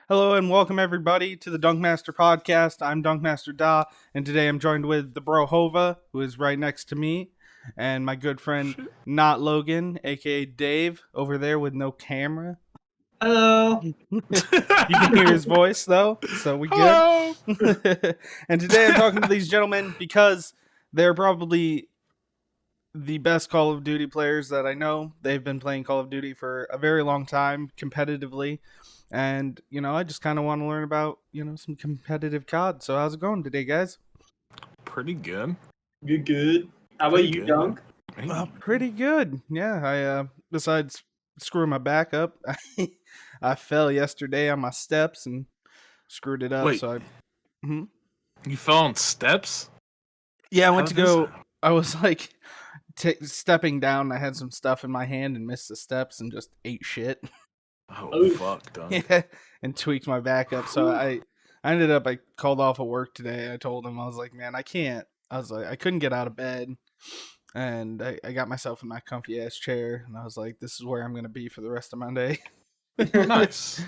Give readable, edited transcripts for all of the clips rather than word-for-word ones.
Hello and welcome everybody to the DunkMaster podcast. I'm DunkMaster Da, and today I'm joined with TheBroHova, who is right next to me, and my good friend N0tLogan, aka Dave, over there with no camera. Hello. You can hear his voice though, so we good. Hello. And today I'm talking to these gentlemen because they're probably the best Call of Duty players that I know. They've been playing Call of Duty for a very long time, competitively. And, I just kind of want to learn about, some competitive COD. So how's it going today, guys? Pretty good. Good. How about you, Dunk? Pretty good. Yeah, besides screwing my back up, I fell yesterday on my steps and screwed it up. Wait. So You fell on steps? Yeah, I went to go. I was like stepping down. I had some stuff in my hand and missed the steps and just ate shit. Oh, fuck, Dunk. Yeah, and tweaked my back up. So I called off of work today. I told him, I was like, man, I can't. I was like, I couldn't get out of bed. And I got myself in my comfy ass chair. And I was like, this is where I'm going to be for the rest of my day. Nice.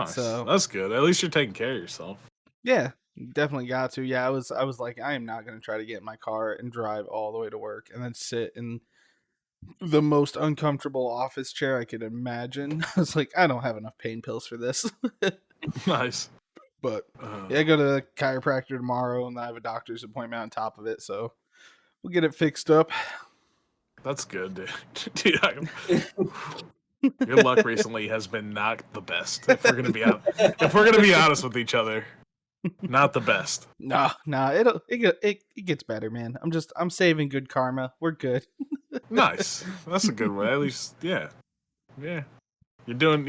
So that's good. At least you're taking care of yourself. Yeah, definitely got to. Yeah, I was like, I am not going to try to get in my car and drive all the way to work and then sit in the most uncomfortable office chair I could imagine. I was like, I don't have enough pain pills for this. Nice. But yeah, I go to the chiropractor tomorrow and I have a doctor's appointment on top of it, so we'll get it fixed up. That's good, dude. Your luck recently has been not the best. If we're gonna be honest with each other, not the best. Nah, it gets better, man. I'm saving good karma. We're good. Nice. That's a good one. At least, yeah. You're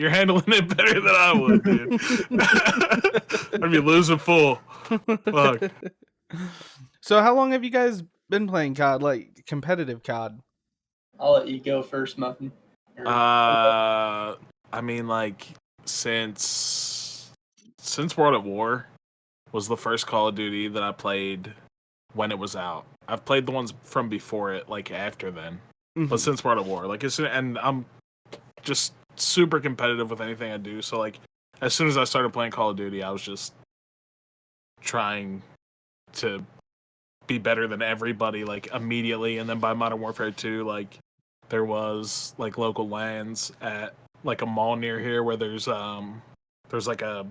handling it better than I would, dude. I'd be losing full. Fuck. So how long have you guys been playing COD, like competitive COD? I'll let you go first, Muffin. I mean, like, since World at War was the first Call of Duty that I played when it was out. I've played the ones from before it, like after then. Mm-hmm. But since World at War, like, and I'm just super competitive with anything I do. So, like, as soon as I started playing Call of Duty, I was just trying to be better than everybody, like, immediately. And then by Modern Warfare 2, like, there was, like, local LANs at, like, a mall near here where there's like a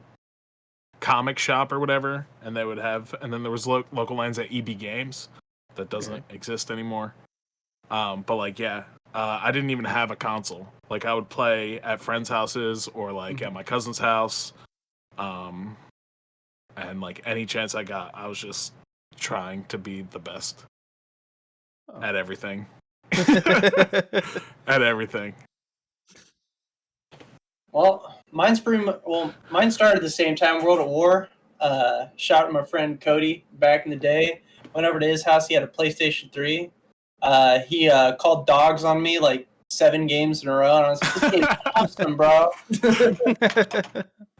comic shop or whatever, and they would have, and then there was local LANs at EB Games that doesn't exist anymore. But, like, yeah, I didn't even have a console. Like, I would play at friends' houses or, like, at my cousin's house. And, like, any chance I got, I was just trying to be the best at everything. At everything. Well, mine started at the same time, World at War. Shot at my friend Cody back in the day. Went over to his house. He had a PlayStation 3. He called dogs on me like 7 games in a row, and I was like, this game's awesome, bro.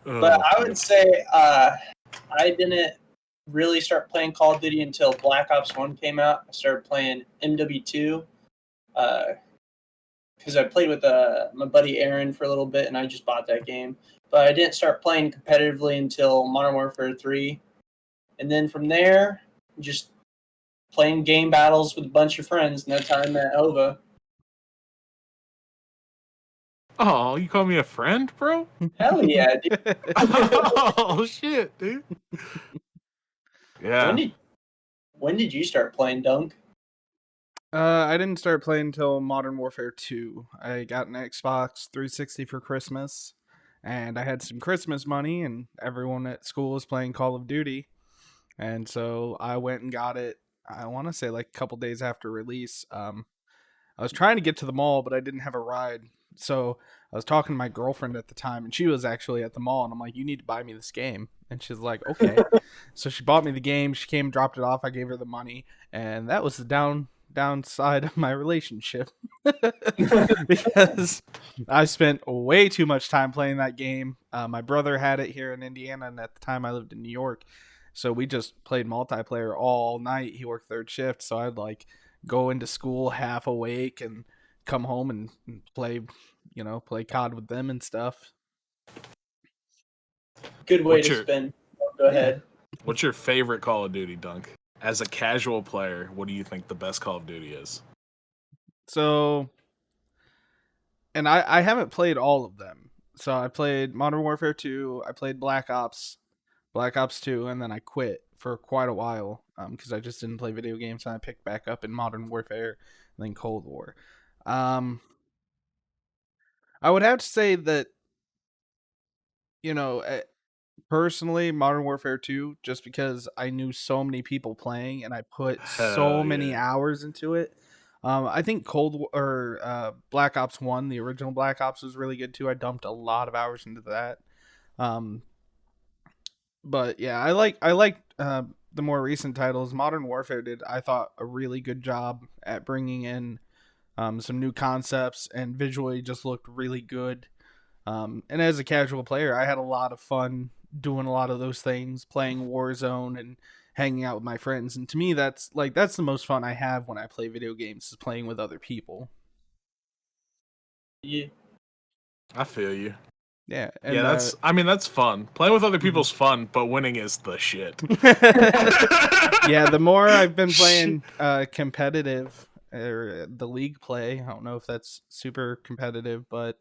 But I would say I didn't really start playing Call of Duty until Black Ops 1 came out. I started playing MW2 because I played with my buddy Aaron for a little bit, and I just bought that game. But I didn't start playing competitively until Modern Warfare 3. And then from there, just playing game battles with a bunch of friends, and that's how I met Hova. Oh, you call me a friend, bro? Hell yeah, dude. Oh, shit, dude. Yeah. When did you start playing, Dunk? I didn't start playing until Modern Warfare 2. I got an Xbox 360 for Christmas, and I had some Christmas money, and everyone at school was playing Call of Duty. And so I went and got it, I want to say like a couple days after release. I was trying to get to the mall, but I didn't have a ride. So I was talking to my girlfriend at the time, and she was actually at the mall, and I'm like, you need to buy me this game. And she's like, okay. So she bought me the game. She came, dropped it off. I gave her the money, and that was the downside of my relationship. Because I spent way too much time playing that game. My brother had it here in Indiana, and at the time I lived in New York. So we just played multiplayer all night. He worked third shift, so I'd like go into school half awake and come home and play COD with them and stuff. good way What's to your- spend. Go ahead. What's your favorite Call of Duty, Dunk? As a casual player, what do you think the best Call of Duty is? So, and I haven't played all of them. So I played Modern Warfare 2, I played Black Ops 2, and then I quit for quite a while because I just didn't play video games, and I picked back up in Modern Warfare and then Cold War. Um, I would have to say that, you know, personally, Modern Warfare 2, just because I knew so many people playing and I put so Hell many yeah. hours into it. I think Black Ops 1, the original Black Ops, was really good too. I dumped a lot of hours into that. Um, but yeah, I like the more recent titles. Modern Warfare did, I thought, a really good job at bringing in some new concepts and visually just looked really good. And as a casual player, I had a lot of fun doing a lot of those things, playing Warzone and hanging out with my friends. And to me, that's the most fun I have when I play video games, is playing with other people. Yeah. I feel you. Yeah, Yeah, and that's fun. Playing with other people's fun, but winning is the shit. yeah, the more I've been playing competitive or the league play, I don't know if that's super competitive, but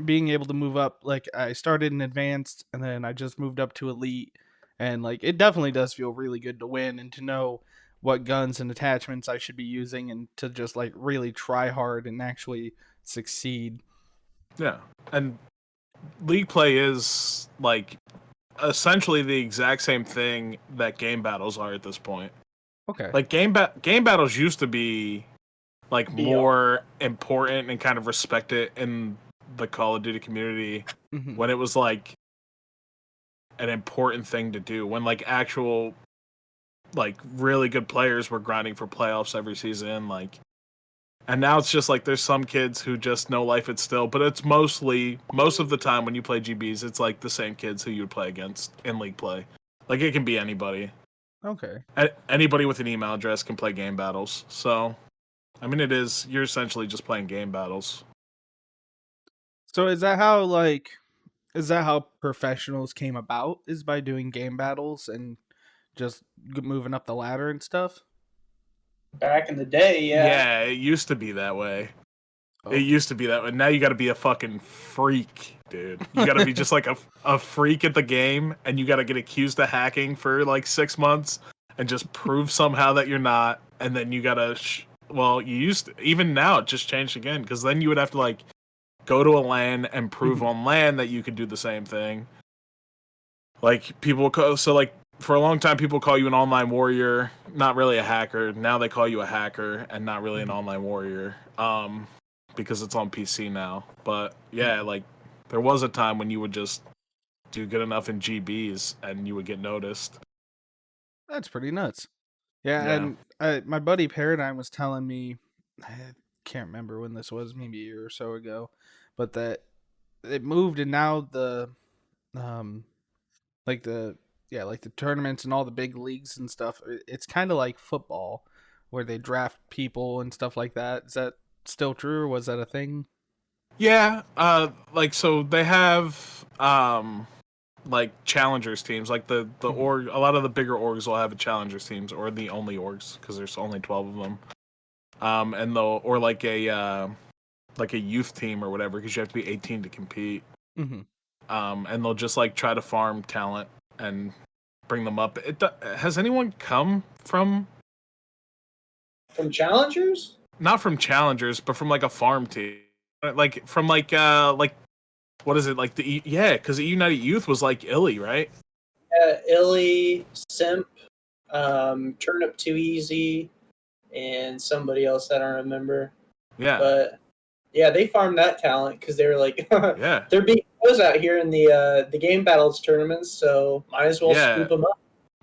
being able to move up, like I started in advanced and then I just moved up to elite, and like it definitely does feel really good to win and to know what guns and attachments I should be using and to just like really try hard and actually succeed. Yeah. And league play is like essentially the exact same thing that game battles are at this point. Okay. Like game battles used to be like more important and kind of respected in the Call of Duty community Mhm. when it was like an important thing to do, when like actual like really good players were grinding for playoffs every season, like. And now it's just like there's some kids who just know life it's still, but it's most of the time when you play GBs, it's like the same kids who you would play against in league play. Like it can be anybody. Okay. Anybody with an email address can play game battles. So, I mean, you're essentially just playing game battles. So is that how professionals came about, is by doing game battles and just moving up the ladder and stuff? Back in the day, yeah. Yeah, it used to be that way. Oh. It used to be that way. Now you got to be a fucking freak, dude. You got to be just like a freak at the game, and you got to get accused of hacking for like 6 months and just prove somehow that you're not. And then you got to, you used to, even now it just changed again, because then you would have to like go to a LAN and prove on LAN that you could do the same thing. Like for a long time, people call you an online warrior, not really a hacker. Now they call you a hacker and not really an online warrior. Because it's on PC now. But yeah, like there was a time when you would just do good enough in GBs and you would get noticed. That's pretty nuts. Yeah, Yeah. and my buddy Paradigm was telling me, I can't remember when this was, maybe a year or so ago, but that it moved and now um like the like the tournaments and all the big leagues and stuff, it's kind of like football where they draft people and stuff like that. Is that still true, or was that a thing? Yeah, like so they have like challengers teams, like the org. A lot of the bigger orgs will have a challengers teams, or the only orgs, because there's only 12 of them. And they'll or like a youth team or whatever, because you have to be 18 to compete. Mm-hmm. And they'll just like try to farm talent and bring them up. Has anyone come from challengers? Not from challengers, but from like a farm team, like from like what is it, like because the United Youth was like Illy, right? Illy, Simp, Turnip Too Easy, and somebody else I don't remember. Yeah. But yeah, they farmed that talent because they were like, Yeah. they're being pros out here in the game battles tournaments, so might as well Yeah. scoop them up.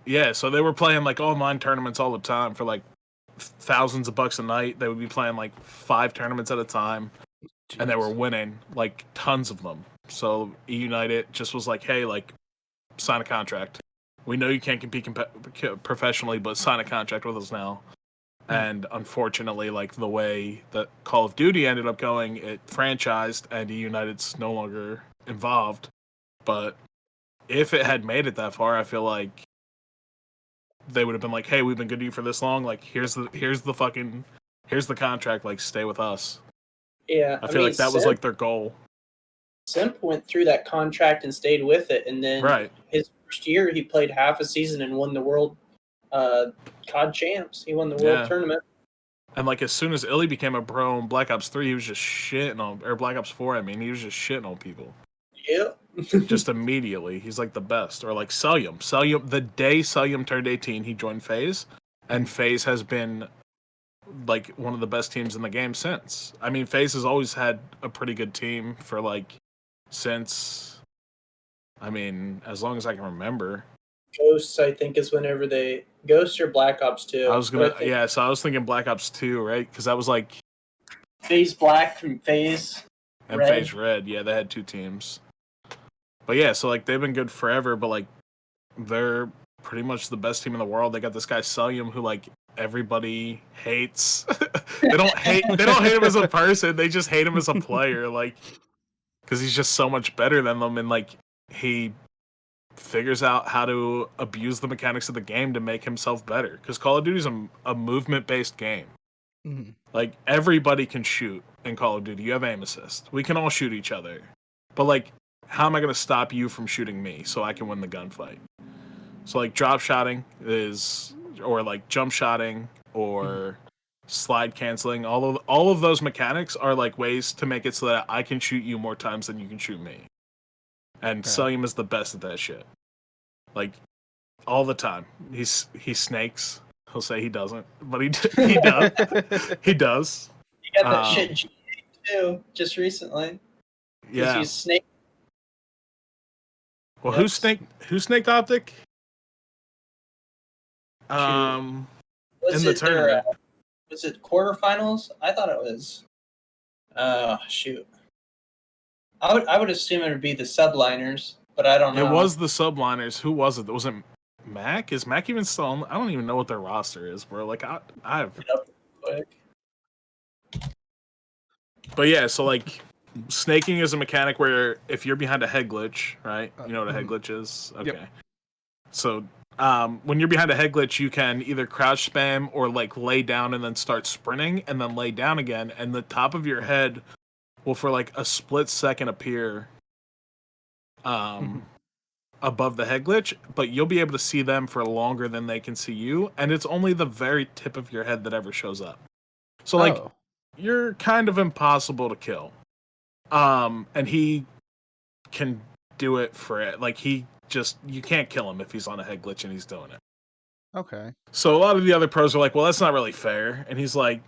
Yeah, so they were playing like online tournaments all the time for like thousands of bucks a night. They would be playing like 5 tournaments at a time. Jeez. And they were winning like tons of them. So E United just was like, hey, like sign a contract. We know you can't compete professionally, but sign a contract with us now. And unfortunately, like the way that Call of Duty ended up going, it franchised and E United's no longer involved. But if it had made it that far, I feel like they would have been like, "Hey, we've been good to you for this long. Like, here's the contract. Like, stay with us." Yeah, I feel like that was like their goal. Simp went through that contract and stayed with it, and then his first year he played half a season and won the world COD champs. He won the world tournament. And like as soon as Illy became a pro in Black Ops 3, he was just shitting on, or Black Ops 4, I mean, he was just shitting on people. Yeah. Just immediately. He's like the best. Or like Celyum. The day Celyum turned 18, he joined FaZe, and FaZe has been like one of the best teams in the game since. I mean, FaZe has always had a pretty good team for like since, I mean, as long as I can remember. Ghosts, I think, is whenever they Ghosts or Black Ops 2. I was so I was thinking Black Ops 2, right? Because that was like FaZe Black and FaZe and Red. FaZe Red. Yeah, they had two teams. But yeah, so like they've been good forever, but like they're pretty much the best team in the world. They got this guy Celyum who like everybody hates. they don't hate him as a person, they just hate him as a player, like because he's just so much better than them, and like he figures out how to abuse the mechanics of the game to make himself better. Because Call of Duty is a movement-based game. Mm-hmm. Like everybody can shoot in Call of Duty. You have aim assist. We can all shoot each other. But like, how am I going to stop you from shooting me so I can win the gunfight? So like drop shotting is, or like jump shotting, or slide canceling. All of those mechanics are like ways to make it so that I can shoot you more times than you can shoot me. And Celyum is the best at that shit. Like, all the time. He snakes. He'll say he doesn't, but he does. He does. He got that shit G8 too, just recently. Yeah. He's snake. Well, who snaked Optic? In the tournament. Was it quarterfinals? I thought it was. Shoot. I would assume it would be the subliners, but I don't know. It was the subliners. Who was it? Was it Mac? Is Mac even still on? I don't even know what their roster is, bro. Like I have. Quick. But yeah, so like snaking is a mechanic where if you're behind a head glitch, right? You know what a head glitch is? Okay. Yep. So when you're behind a head glitch, you can either crouch spam or like lay down and then start sprinting and then lay down again, and the top of your head will for like a split second appear above the head glitch, but you'll be able to see them for longer than they can see you, and it's only the very tip of your head that ever shows up. So like you're kind of impossible to kill. And he can do it for it. Like you can't kill him if he's on a head glitch and he's doing it. Okay. So a lot of the other pros are like, well, that's not really fair. And he's like,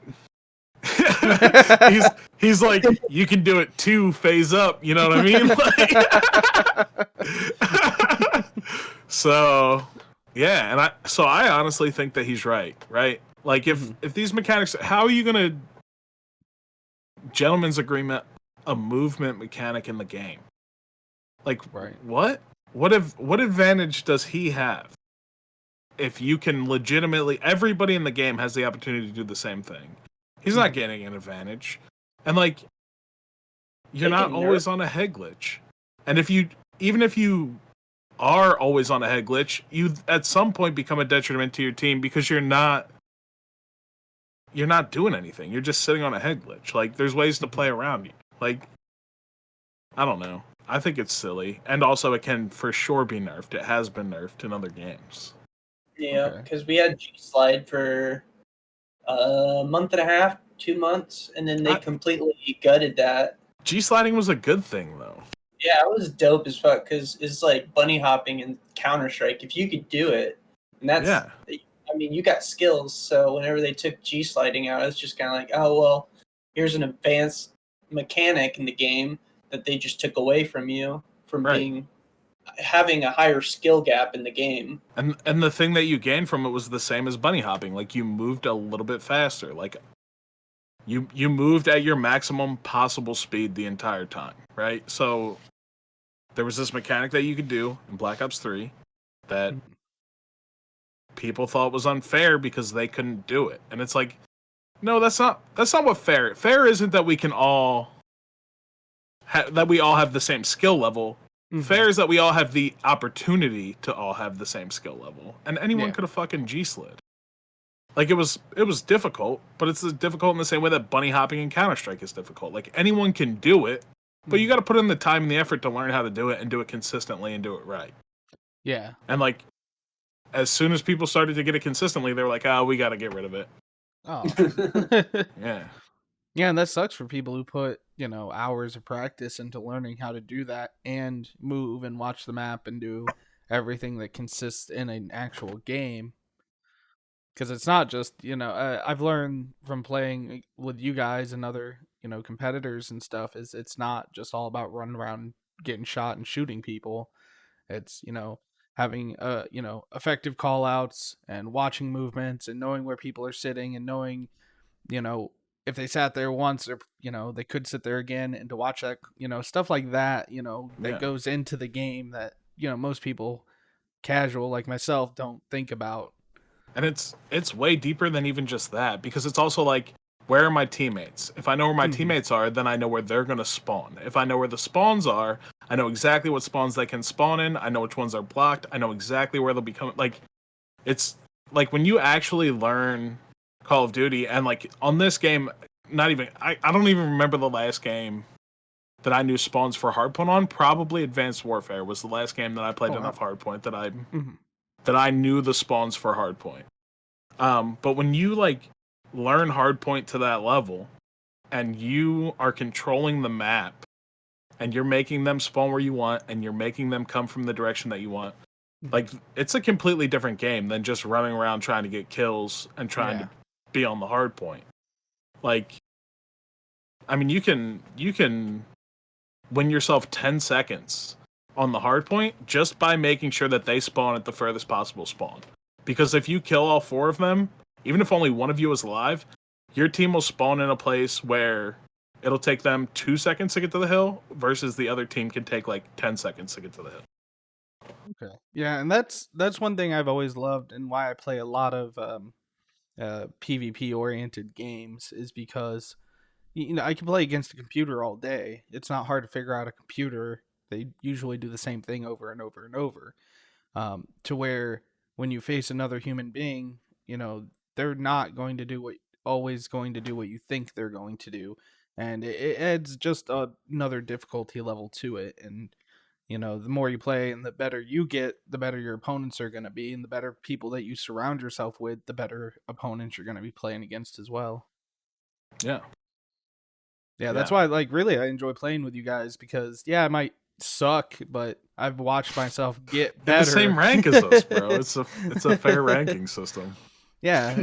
he's like, you can do it too, phase up. You know what I mean? Like, so yeah, and I honestly think that he's right. Like if these mechanics, how are you gonna gentleman's agreement a movement mechanic in the game? Like what advantage does he have if you can legitimately, everybody in the game has the opportunity to do the same thing? He's not getting an advantage. And like, you're not always on a head glitch. And even if you are always on a head glitch, you at some point become a detriment to your team because you're not doing anything. You're just sitting on a head glitch. Like, there's ways to play around you. Like, I don't know. I think it's silly. And also it can for sure be nerfed. It has been nerfed in other games. Yeah, because we had G-Slide for a month and a half, 2 months, and then they completely gutted that. G-sliding was a good thing, though. Yeah, it was dope as fuck, because it's like bunny hopping in Counter-Strike. If you could do it, and that's, I mean, you got skills, so whenever they took G-sliding out, it's just kind of like, oh, well, here's an advanced mechanic in the game that they just took away from you from having a higher skill gap in the game. And the thing that you gained from it was the same as bunny hopping. Like, you moved a little bit faster. Like, you moved at your maximum possible speed the entire time, right? So there was this mechanic that you could do in Black Ops 3 that people thought was unfair because they couldn't do it. And it's like, no, that's not what fair. Fair isn't that we can all that we all have the same skill level. Fair is that we all have the opportunity to all have the same skill level, and anyone could have fucking G-slid. Like it was difficult, but it's difficult in the same way that bunny hopping in Counter-Strike is difficult. Like anyone can do it, but you got to put in the time and the effort to learn how to do it and do it consistently and do it right. Yeah. And like as soon as people started to get it consistently, they were like, "Oh, we got to get rid of it." Oh. Yeah. Yeah, and that sucks for people who put, hours of practice into learning how to do that and move and watch the map and do everything that consists in an actual game. Because it's not just, I've learned from playing with you guys and other, competitors and stuff, is it's not just all about running around getting shot and shooting people. It's, having, effective call outs and watching movements and knowing where people are sitting and knowing, if they sat there once or, they could sit there again, and to watch that, stuff like that, that goes into the game that, most people casual like myself don't think about. And it's way deeper than even just that, because it's also like, where are my teammates? If I know where my teammates are, then I know where they're going to spawn. If I know where the spawns are, I know exactly what spawns they can spawn in. I know which ones are blocked. I know exactly where they'll be coming. Like, it's like when you actually learn Call of Duty, and like on this game, not even, I don't even remember the last game that I knew spawns for Hardpoint on. Probably Advanced Warfare was the last game that I played enough Hardpoint that I knew the spawns for Hardpoint. But when you like learn Hardpoint to that level, and you are controlling the map, and you're making them spawn where you want, and you're making them come from the direction that you want, like it's a completely different game than just running around trying to get kills and trying to be on the Hardpoint. Like, I mean, you can win yourself 10 seconds on the Hardpoint just by making sure that they spawn at the furthest possible spawn. Because if you kill all 4 of them, even if only one of you is alive, your team will spawn in a place where it'll take them 2 seconds to get to the hill versus the other team can take like 10 seconds to get to the hill. Okay. Yeah, and that's one thing I've always loved, and why I play a lot of PvP oriented games, is because I can play against a computer all day. It's not hard to figure out a computer. They usually do the same thing over and over and over. To where when you face another human being, they're not going to do what you think they're going to do, and it adds just another difficulty level to it. And the more you play and the better you get, the better your opponents are going to be, and the better people that you surround yourself with, the better opponents you're going to be playing against as well. Yeah, that's why, like, really, I enjoy playing with you guys, because, I might suck, but I've watched myself get better. The same rank as us, bro. It's a fair ranking system. Yeah,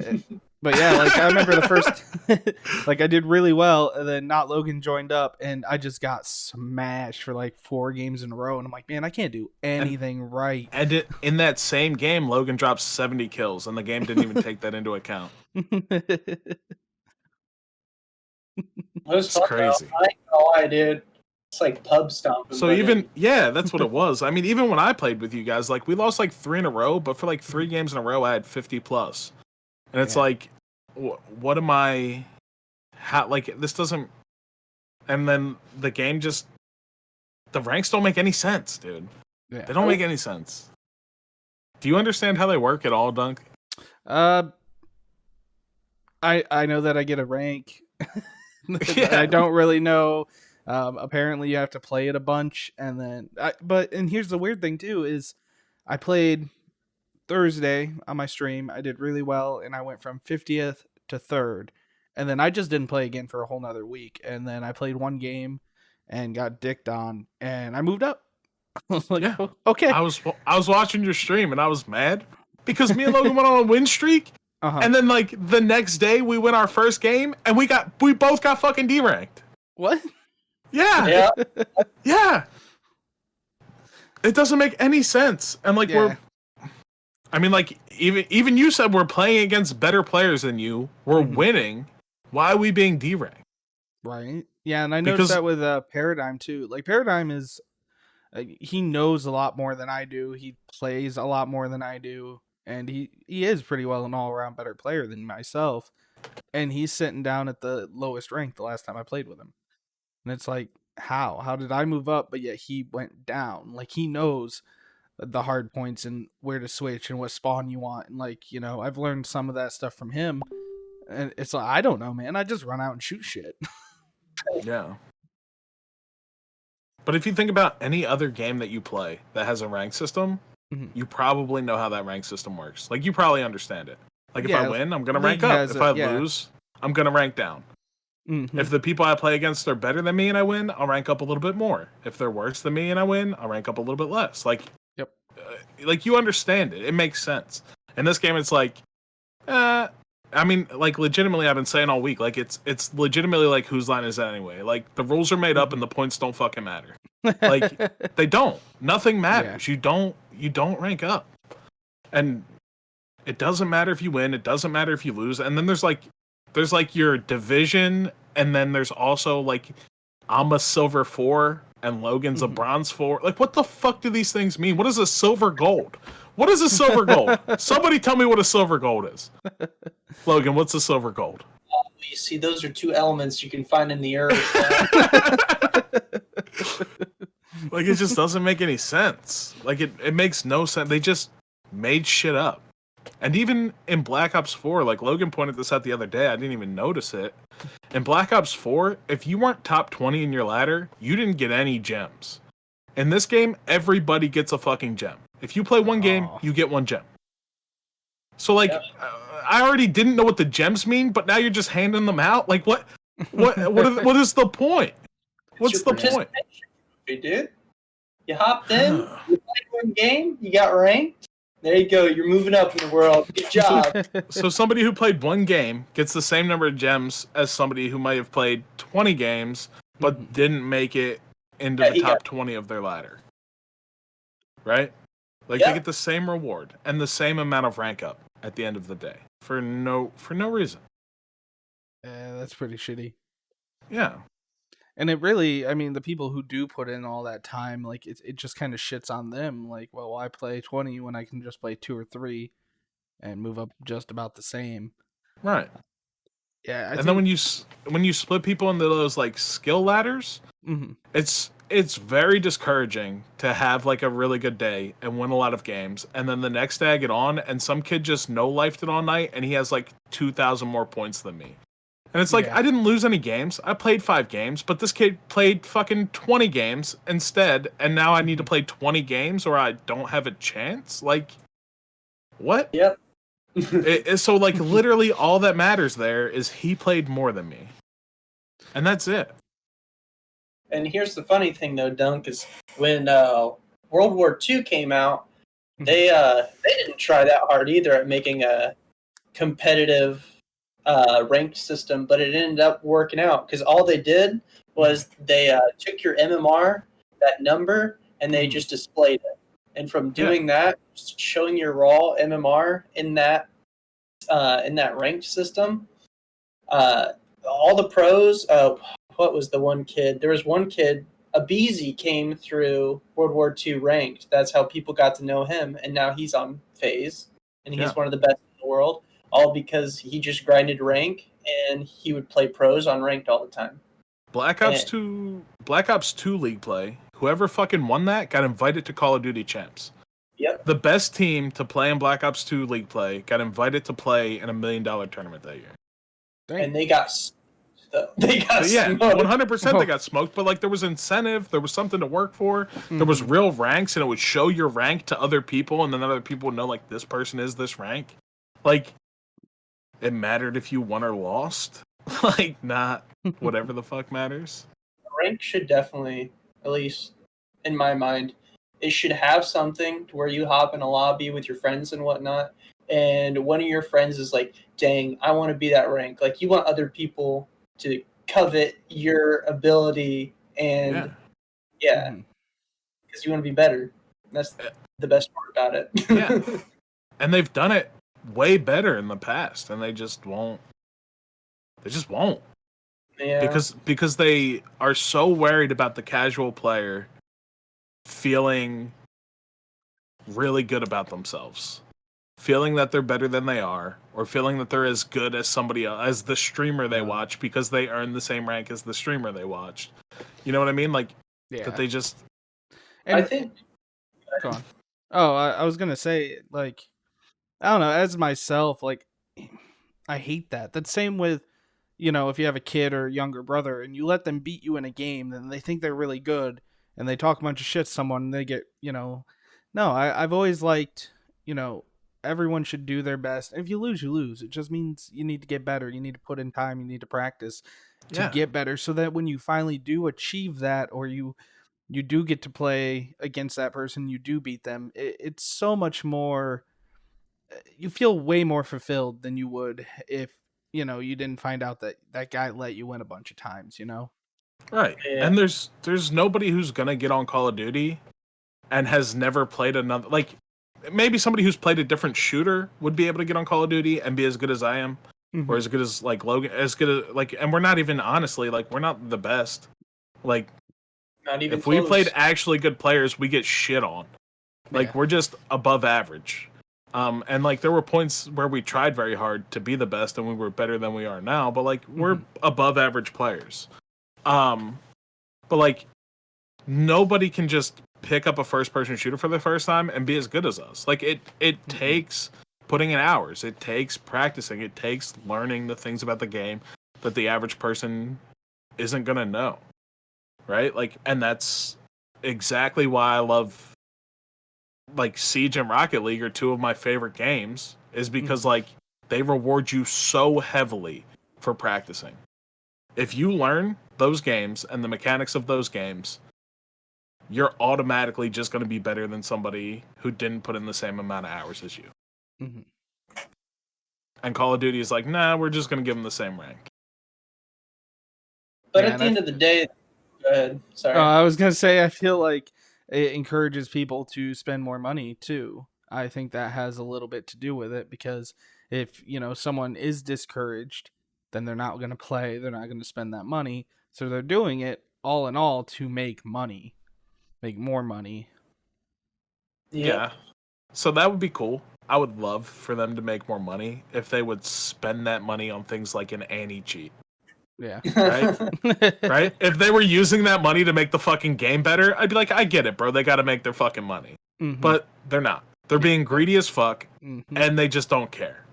but like, I remember the first, like, I did really well, and then N0tLogan joined up, and I just got smashed for like 4 games in a row, and I'm like, man, I can't do anything right. And in that same game, Logan dropped 70 kills, and the game didn't even take that into account. It's crazy. I know I did. It's like pub stomping. So even that's what it was. I mean, even when I played with you guys, like we lost like 3 in a row, but for like 3 games in a row, I had 50 plus, and it's like, what am I? How, like, this doesn't? And then the game just, the ranks don't make any sense, dude. Yeah. They don't make any sense. Do you understand how they work at all, Dunk? I know that I get a rank. I don't really know. Apparently you have to play it a bunch, and then and here's the weird thing too, is I played Thursday on my stream. I did really well, and I went from 50th to 3rd, and then I just didn't play again for a whole nother week, and then I played 1 game and got dicked on, and I moved up. I was like, okay. I was watching your stream, and I was mad because me and Logan went on a win streak. And then, like, the next day, we win our first game, and we both got fucking D-ranked. What? Yeah. Yeah. It doesn't make any sense. And, like, I mean, like, even you said we're playing against better players than you. We're winning. Why are we being D-ranked? Right. Yeah, and I noticed that with Paradigm, too. Like, Paradigm is, he knows a lot more than I do. He plays a lot more than I do. And he is pretty well an all-around better player than myself. And he's sitting down at the lowest rank the last time I played with him. And it's like, how did I move up, but yet he went down? Like, he knows the hard points and where to switch and what spawn you want. And like, I've learned some of that stuff from him. And it's like, I don't know, man. I just run out and shoot shit. Yeah. But if you think about any other game that you play that has a rank system, you probably know how that rank system works. Like, you probably understand it. Like, if I win, I'm going to rank up. If I lose, I'm going to rank down. If the people I play against are better than me and I win, I'll rank up a little bit more. If they're worse than me and I win, I'll rank up a little bit less. Like, like, you understand it. It makes sense. In this game, it's like, I mean, like, legitimately, I've been saying all week, like, it's legitimately like, whose line is that anyway? Like, the rules are made up and the points don't fucking matter. Like, they don't. Nothing matters. You don't rank up. And it doesn't matter if you win. It doesn't matter if you lose. And then there's your division, and then there's also, like, I'm a silver 4 and Logan's a bronze 4. Like, what the fuck do these things mean? What is a silver gold? What is a silver gold? Somebody tell me what a silver gold is. Logan, what's a silver gold? You see, those are 2 elements you can find in the earth. Like, it just doesn't make any sense. Like, it makes no sense. They just made shit up. And even in Black Ops 4, like, Logan pointed this out the other day, I didn't even notice it. In Black Ops 4, if you weren't top 20 in your ladder, you didn't get any gems. In this game, everybody gets a fucking gem. If you play one game, you get 1 gem. So, like, I already didn't know what the gems mean, but now you're just handing them out? Like, what is the point? What's the point? Dude, you hopped in, you played one game, you got ranked. There you go. You're moving up in the world. Good job. So somebody who played one game gets the same number of gems as somebody who might have played 20 games but didn't make it into the top 20 of their ladder. Right? Like, they get the same reward and the same amount of rank up at the end of the day for no reason. Yeah, that's pretty shitty. Yeah. And it really, I mean, the people who do put in all that time, like, it just kind of shits on them. Like, well, why play 20 when I can just play 2 or 3 and move up just about the same? Right. Yeah. Then when you split people into those, like, skill ladders, it's very discouraging to have, like, a really good day and win a lot of games, and then the next day I get on and some kid just no-lifed it all night and he has, like, 2,000 more points than me. And it's like, I didn't lose any games. I played 5 games, but this kid played fucking 20 games instead, and now I need to play 20 games or I don't have a chance? Like, what? Yep. So, like, literally all that matters there is he played more than me. And that's it. And here's the funny thing, though, Dunk, is when World War II came out, they didn't try that hard either at making a competitive ranked system, but it ended up working out because all they did was they took your MMR, that number, and they just displayed it. And from doing that, showing your raw MMR in that ranked system, all the pros. What was the one kid? There was one kid. Abizi came through World War II ranked. That's how people got to know him, and now he's on FaZe, and he's one of the best in the world. All because he just grinded rank and he would play pros on ranked all the time. Black Ops 2 League play, whoever fucking won that got invited to Call of Duty Champs. Yep. The best team to play in Black Ops 2 League play got invited to play in $1 million tournament that year. Dang. And they got smoked. 100% they got smoked, but, like, there was incentive, there was something to work for, there was real ranks, and it would show your rank to other people, and then other people would know, like, this person is this rank. Like, it mattered if you won or lost. Like, not whatever the fuck matters. Rank should definitely, at least in my mind, it should have something to where you hop in a lobby with your friends and whatnot, and one of your friends is like, dang, I want to be that rank. Like, you want other people to covet your ability and because you want to be better. That's the best part about it. Yeah. And they've done it way better in the past, and they just won't. Yeah. Because they are so worried about the casual player feeling really good about themselves, feeling that they're better than they are, or feeling that they're as good as somebody else, as the streamer they watch, because they earn the same rank as the streamer they watched. You know what I mean? Like Yeah. that they just I And think go on. Oh, I was gonna say, like, I don't know. As myself, like, I hate that. That's same with, if you have a kid or a younger brother and you let them beat you in a game, then they think they're really good and they talk a bunch of shit to someone and they get, no, I've always liked, everyone should do their best. If you lose, you lose. It just means you need to get better. You need to put in time. You need to practice to yeah. get better so that when you finally do achieve that, or you do get to play against that person, you do beat them, it's so much more, you feel way more fulfilled than you would if you didn't find out that that guy let you win a bunch of times. Right. yeah. And there's nobody who's gonna get on Call of Duty and has never played another, like maybe somebody who's played a different shooter would be able to get on Call of Duty and be as good as I am. Or as good as like Logan, as good as like, and we're not even, honestly, like we're not the best. Like Not even if we close. played actually good players, we get shit on. Like Yeah. we're just above average. And like there were points where we tried very hard to be the best and we were better than we are now, but like we're above average players. But like nobody can just pick up a first person shooter for the first time and be as good as us. Like it takes putting in hours. It takes practicing. It takes learning the things about the game that the average person isn't going to know. Right? Like, and that's exactly why I love like Siege and Rocket League are two of my favorite games, is because like they reward you so heavily for practicing. If you learn those games and the mechanics of those games, you're automatically just going to be better than somebody who didn't put in the same amount of hours as you. And Call of Duty is like, nah, we're just going to give them the same rank. But at the end of the day, go ahead. Sorry. I was gonna say, I feel like it encourages people to spend more money too. I think that has a little bit to do with it, because if someone is discouraged, then they're not gonna play. They're not gonna spend that money. So they're doing it all in all to make money, make more money. Yeah. So that would be cool. I would love for them to make more money if they would spend that money on things like an anti-cheat. Yeah. Right? Right? If they were using that money to make the fucking game better, I'd be like, I get it, bro. They got to make their fucking money. But they're not. They're being greedy as fuck, and they just don't care.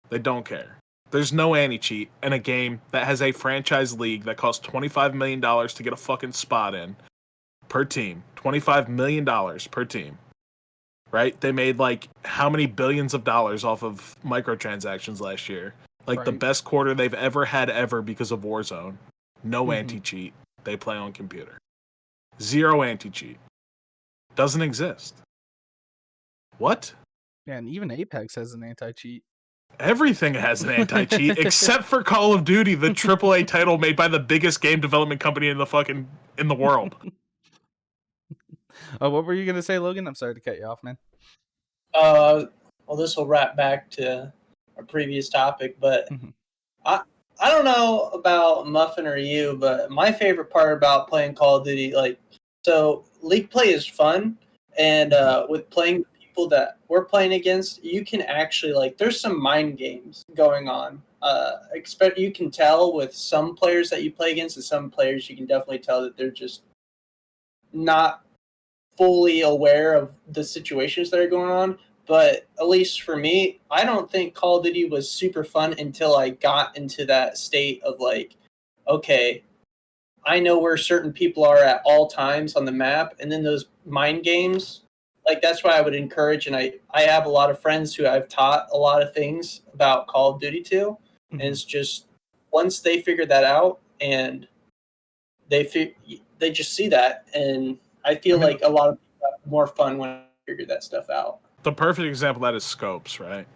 They don't care. There's no anti-cheat in a game that has a franchise league that costs $25 million to get a fucking spot in per team. $25 million per team. Right? They made like how many billions of dollars off of microtransactions last year? Like the best quarter they've ever had because of Warzone. No anti-cheat. They play on computer. Zero anti-cheat. Doesn't exist. What? Yeah, and even Apex has an anti-cheat. Everything has an anti-cheat except for Call of Duty, the AAA title made by the biggest game development company in the world. Oh, what were you gonna say, Logan? I'm sorry to cut you off, man. Well, this will wrap back to our previous topic, but I don't know about Muffin or you, but my favorite part about playing Call of Duty, so league play is fun, and with playing the people that we're playing against, you can actually there's some mind games going on. You can tell with some players that you play against, and some players you can definitely tell that they're just not fully aware of the situations that are going on. But at least for me, I don't think Call of Duty was super fun until I got into that state of okay, I know where certain people are at all times on the map, and then those mind games, that's why I would encourage, and I have a lot of friends who I've taught a lot of things about Call of Duty to, and it's just once they figure that out and they just see that, and I feel like a lot of people have more fun when I figure that stuff out. The perfect example of that is Scopes, right?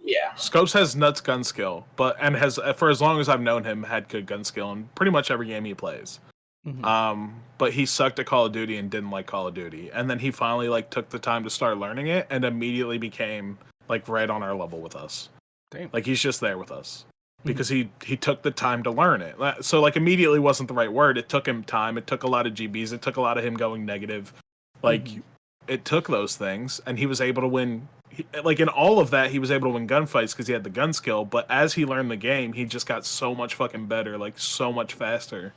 Yeah. Scopes has nuts gun skill, and has, for as long as I've known him, had good gun skill in pretty much every game he plays. But he sucked at Call of Duty and didn't like Call of Duty, and then he finally took the time to start learning it and immediately became right on our level with us. Damn. He's just there with us because he took the time to learn it. So immediately wasn't the right word. It took him time. It took a lot of GBs. It took a lot of him going negative. It took those things, and he was able to win. In all of that, he was able to win gunfights because he had the gun skill. But as he learned the game, he just got so much fucking better, so much faster.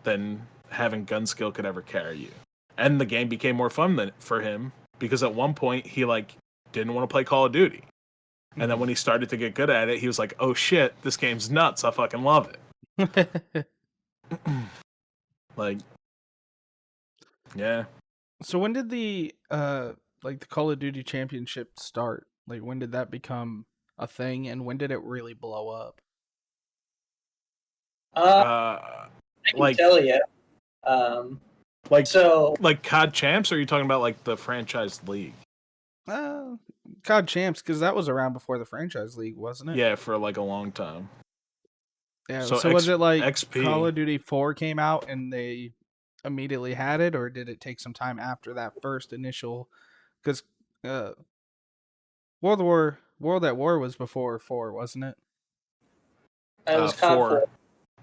than having gun skill could ever carry you. And the game became more fun for him because at one point he like didn't want to play Call of Duty. And then when he started to get good at it, he was like, "Oh shit, this game's nuts. I fucking love it." Like, yeah. So when did the like the Call of Duty Championship start? Like when did that become a thing, and when did it really blow up? I can Like, tell you. So like COD Champs, or are you talking about like the franchise league? COD Champs, because that was around before the franchise league, wasn't it? Yeah, for like a long time. Yeah. So So was it like XP. Call of Duty 4 came out and they immediately had it, or did it take some time after that first initial? Because World at War was before 4, wasn't it? it was COD 4.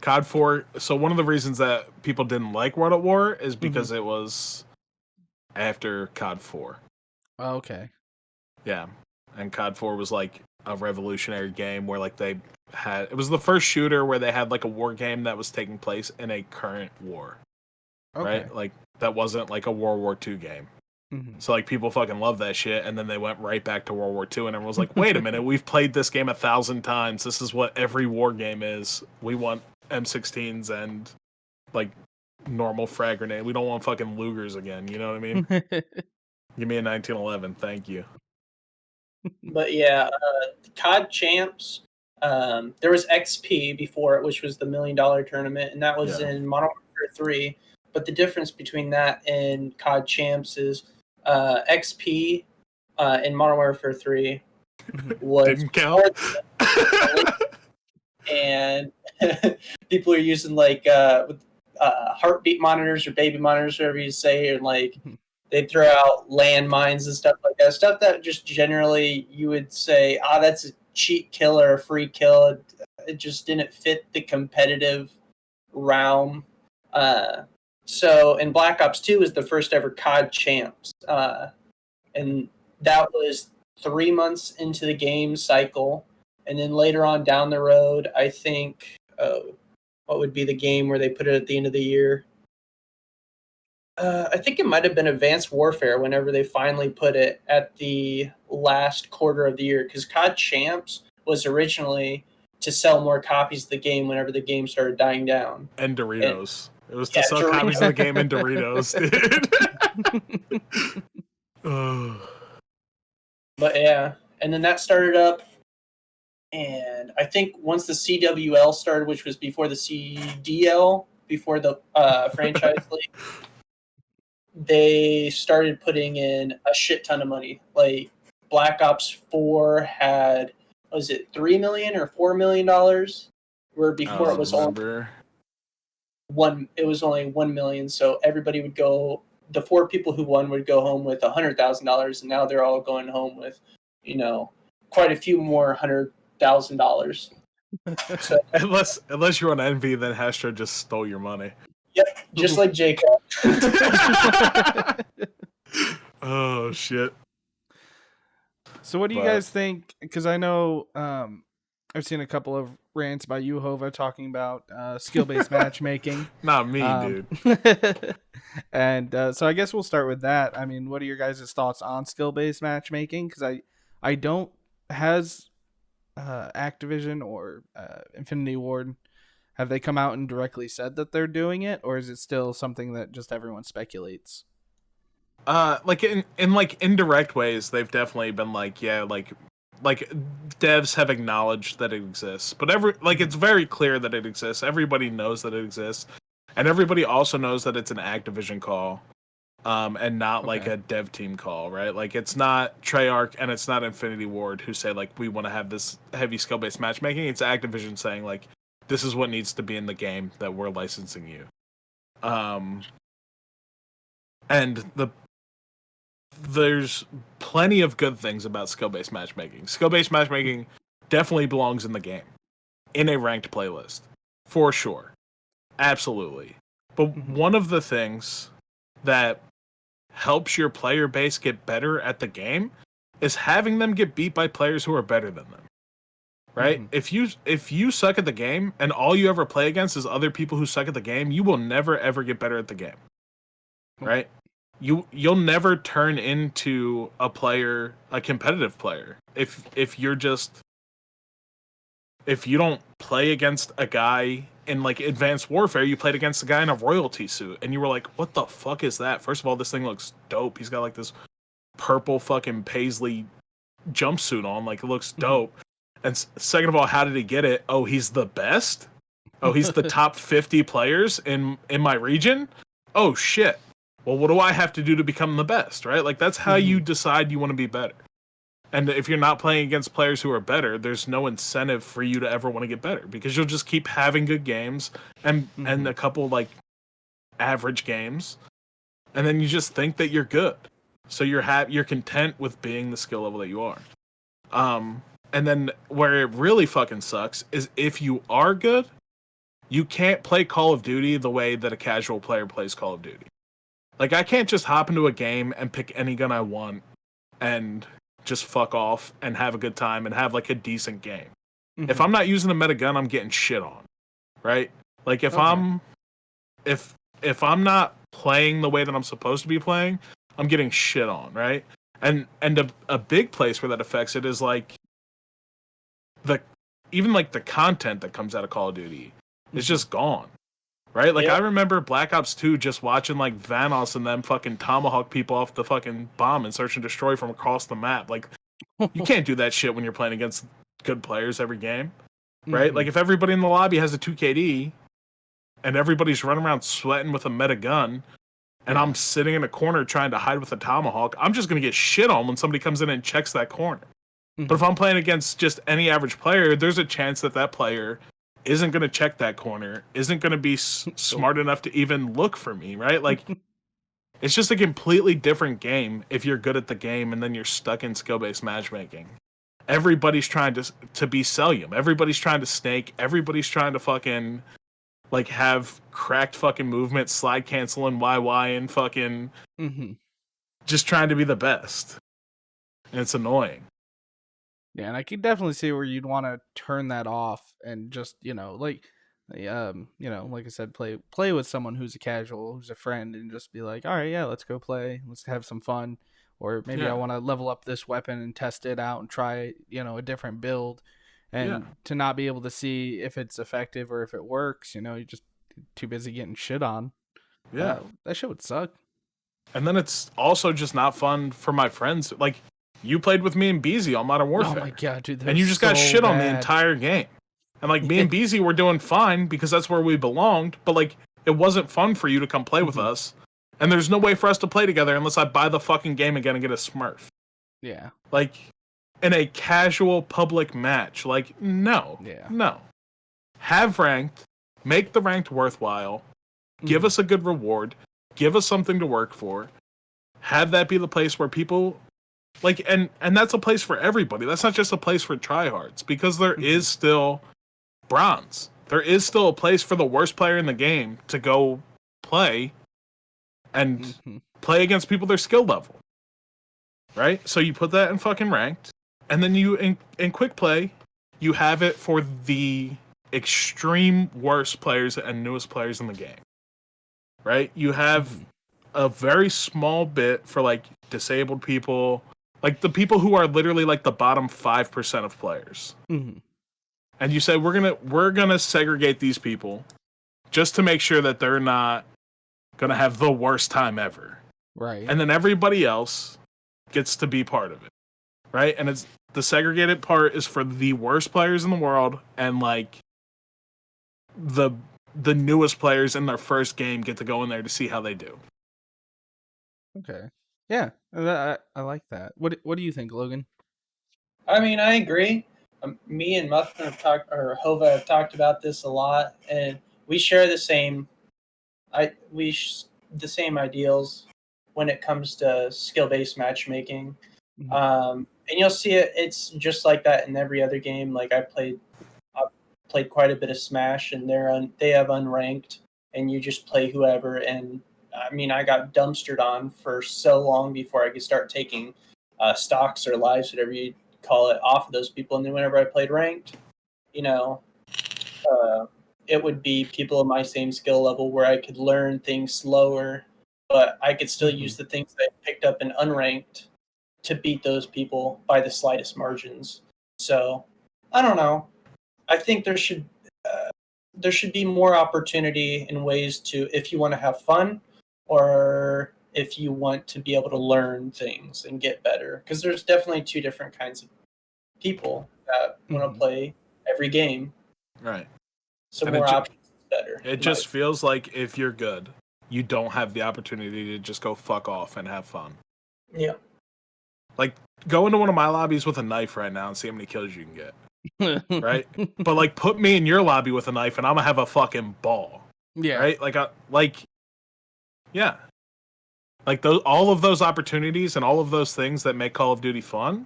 COD 4. So one of the reasons that people didn't like World at War is because it was after COD 4. Oh, okay. Yeah. And COD 4 was like a revolutionary game where like it was the first shooter where they had like a war game that was taking place in a current war. Okay. Right? Like that wasn't like a World War II game. So like people fucking love that shit, and then they went right back to World War II, and everyone was like, "Wait a minute, we've played this game 1,000 times. This is what every war game is. We want M16s and like normal frag grenade. We don't want fucking Lugers again. You know what I mean? Give me a 1911, thank you." But yeah, COD Champs. There was XP before it, which was the $1 million tournament, and that was in Modern Warfare 3. But the difference between that and COD Champs is XP in Modern Warfare 3 was didn't count. And people are using like heartbeat monitors or baby monitors, whatever you say, and like they throw out landmines and stuff like that. Stuff that just generally you would say, that's a cheat kill or a free kill. It just didn't fit the competitive realm. So, and Black Ops 2 was the first ever COD Champs. And that was 3 months into the game cycle. And then later on down the road, I think, what would be the game where they put it at the end of the year? I think it might have been Advanced Warfare whenever they finally put it at the last quarter of the year. Because COD Champs was originally to sell more copies of the game whenever the game started dying down. And Doritos. It was to sell copies of the game in Doritos, dude. But yeah, and then that started up. And I think once the CWL started, which was before the CDL, before the franchise league, they started putting in a shit ton of money. Like Black Ops 4 had, was it $3 million or $4 million? Where before it was only $1 million. So everybody would go. The 4 people who won would go home with $100,000, and now they're all going home with, quite a few more $100,000. So, unless you're on Envy, then Hastro just stole your money. Yep, just like Jacob. Oh shit. So what do you guys think? Because I know I've seen a couple of rants by you, Hova, talking about skill-based matchmaking. Not me, dude. And so I guess we'll start with that. I mean, what are your guys' thoughts on skill-based matchmaking? Because I don't, has Activision or Infinity Ward, have they come out and directly said that they're doing it, or is it still something that just everyone speculates? Like in like indirect ways, they've definitely been like, yeah, like devs have acknowledged that it exists, but it's very clear that it exists. Everybody knows that it exists, and everybody also knows that it's an Activision call, and not like a dev team call, right? Like it's not Treyarch and it's not Infinity Ward who say like we want to have this heavy skill based matchmaking. It's Activision saying like this is what needs to be in the game that we're licensing you. And there's plenty of good things about skill-based matchmaking. Skill-based matchmaking definitely belongs in the game, in a ranked playlist, for sure. Absolutely. But one of the things that helps your player base get better at the game is having them get beat by players who are better than them. right? If you suck at the game and all you ever play against is other people who suck at the game, you will never ever get better at the game, right? You'll never turn into a competitive player if you're just if you don't play against a guy in like Advanced Warfare. You played against a guy in a royalty suit and you were like, what the fuck is that? First of all, this thing looks dope. He's got like this purple fucking paisley jumpsuit on, like it looks dope. And second of all, how did he get it? Oh, he's the best? Oh, he's the top 50 players in my region? Oh shit. Well, what do I have to do to become the best, right? Like that's how you decide you want to be better. And if you're not playing against players who are better, there's no incentive for you to ever want to get better because you'll just keep having good games and a couple like average games, and then you just think that you're good. So you're content with being the skill level that you are. And then where it really fucking sucks is if you are good, you can't play Call of Duty the way that a casual player plays Call of Duty. Like I can't just hop into a game and pick any gun I want and just fuck off and have a good time and have like a decent game. If I'm not using a meta gun, I'm getting shit on, right? Like if I'm not playing the way that I'm supposed to be playing, I'm getting shit on, right? And a big place where that affects it is like even like the content that comes out of Call of Duty is just gone, right? Like I remember Black Ops 2 just watching like Vanos and them fucking tomahawk people off the fucking bomb and search and destroy from across the map. Like you can't do that shit when you're playing against good players every game, right? Like if everybody in the lobby has a 2KD and everybody's running around sweating with a meta gun and I'm sitting in a corner trying to hide with a tomahawk, I'm just going to get shit on when somebody comes in and checks that corner. But if I'm playing against just any average player, there's a chance that player isn't going to check that corner, isn't going to be smart enough to even look for me, right? Like, it's just a completely different game if you're good at the game and then you're stuck in skill-based matchmaking. Everybody's trying to be Celium. Everybody's trying to snake. Everybody's trying to fucking, like, have cracked fucking movement, slide cancel and YY and fucking just trying to be the best. And it's annoying. Yeah, and I can definitely see where you'd want to turn that off and just, like I said, play with someone who's a casual, who's a friend, and just be like, all right, yeah, let's go play, let's have some fun, or maybe I want to level up this weapon and test it out and try, a different build, and to not be able to see if it's effective or if it works, you're just too busy getting shit on. Yeah, that shit would suck. And then it's also just not fun for my friends, like. You played with me and Beezy on Modern Warfare. Oh my god, dude! And you just got shit on the entire game. And like me and Beezy were doing fine because that's where we belonged, but like it wasn't fun for you to come play with us. And there's no way for us to play together unless I buy the fucking game again and get a Smurf. Yeah. Like in a casual public match. Like, no. Yeah. No. Have ranked, make the ranked worthwhile, give us a good reward, give us something to work for. Have that be the place where people like, and that's a place for everybody. That's not just a place for tryhards, because there is still bronze. There is still a place for the worst player in the game to go play and play against people their skill level. Right? So you put that in fucking ranked, and then you, in quick play, you have it for the extreme worst players and newest players in the game. Right? You have a very small bit for, like, disabled people, like the people who are literally like the bottom 5% of players. And you say we're gonna segregate these people just to make sure that they're not gonna have the worst time ever. Right. And then everybody else gets to be part of it. Right? And it's the segregated part is for the worst players in the world, and like the newest players in their first game get to go in there to see how they do. Okay. Yeah, I like that. What do you think, Logan? I mean, I agree. Me and Muffin Hova have talked about this a lot, and we share the same. The same ideals when it comes to skill-based matchmaking. And you'll see it. It's just like that in every other game. Like I've played quite a bit of Smash, and they have unranked, and you just play whoever. And I mean, I got dumpstered on for so long before I could start taking stocks or lives, whatever you call it, off of those people. And then whenever I played ranked, you know, it would be people of my same skill level where I could learn things slower, but I could still use the things that I picked up in unranked to beat those people by the slightest margins. So I don't know. I think there should be more opportunity in ways to, if you want to have fun or if you want to be able to learn things and get better, because there's definitely two different kinds of people that want to play every game. Right. So And more options is better. It just feels like if you're good, you don't have the opportunity to just go fuck off and have fun. Yeah. Like, go into one of my lobbies with a knife right now and see how many kills you can get. Right? But like, put me in your lobby with a knife and I'm gonna have a fucking ball. Yeah. Right? Yeah. Like all of those opportunities and all of those things that make Call of Duty fun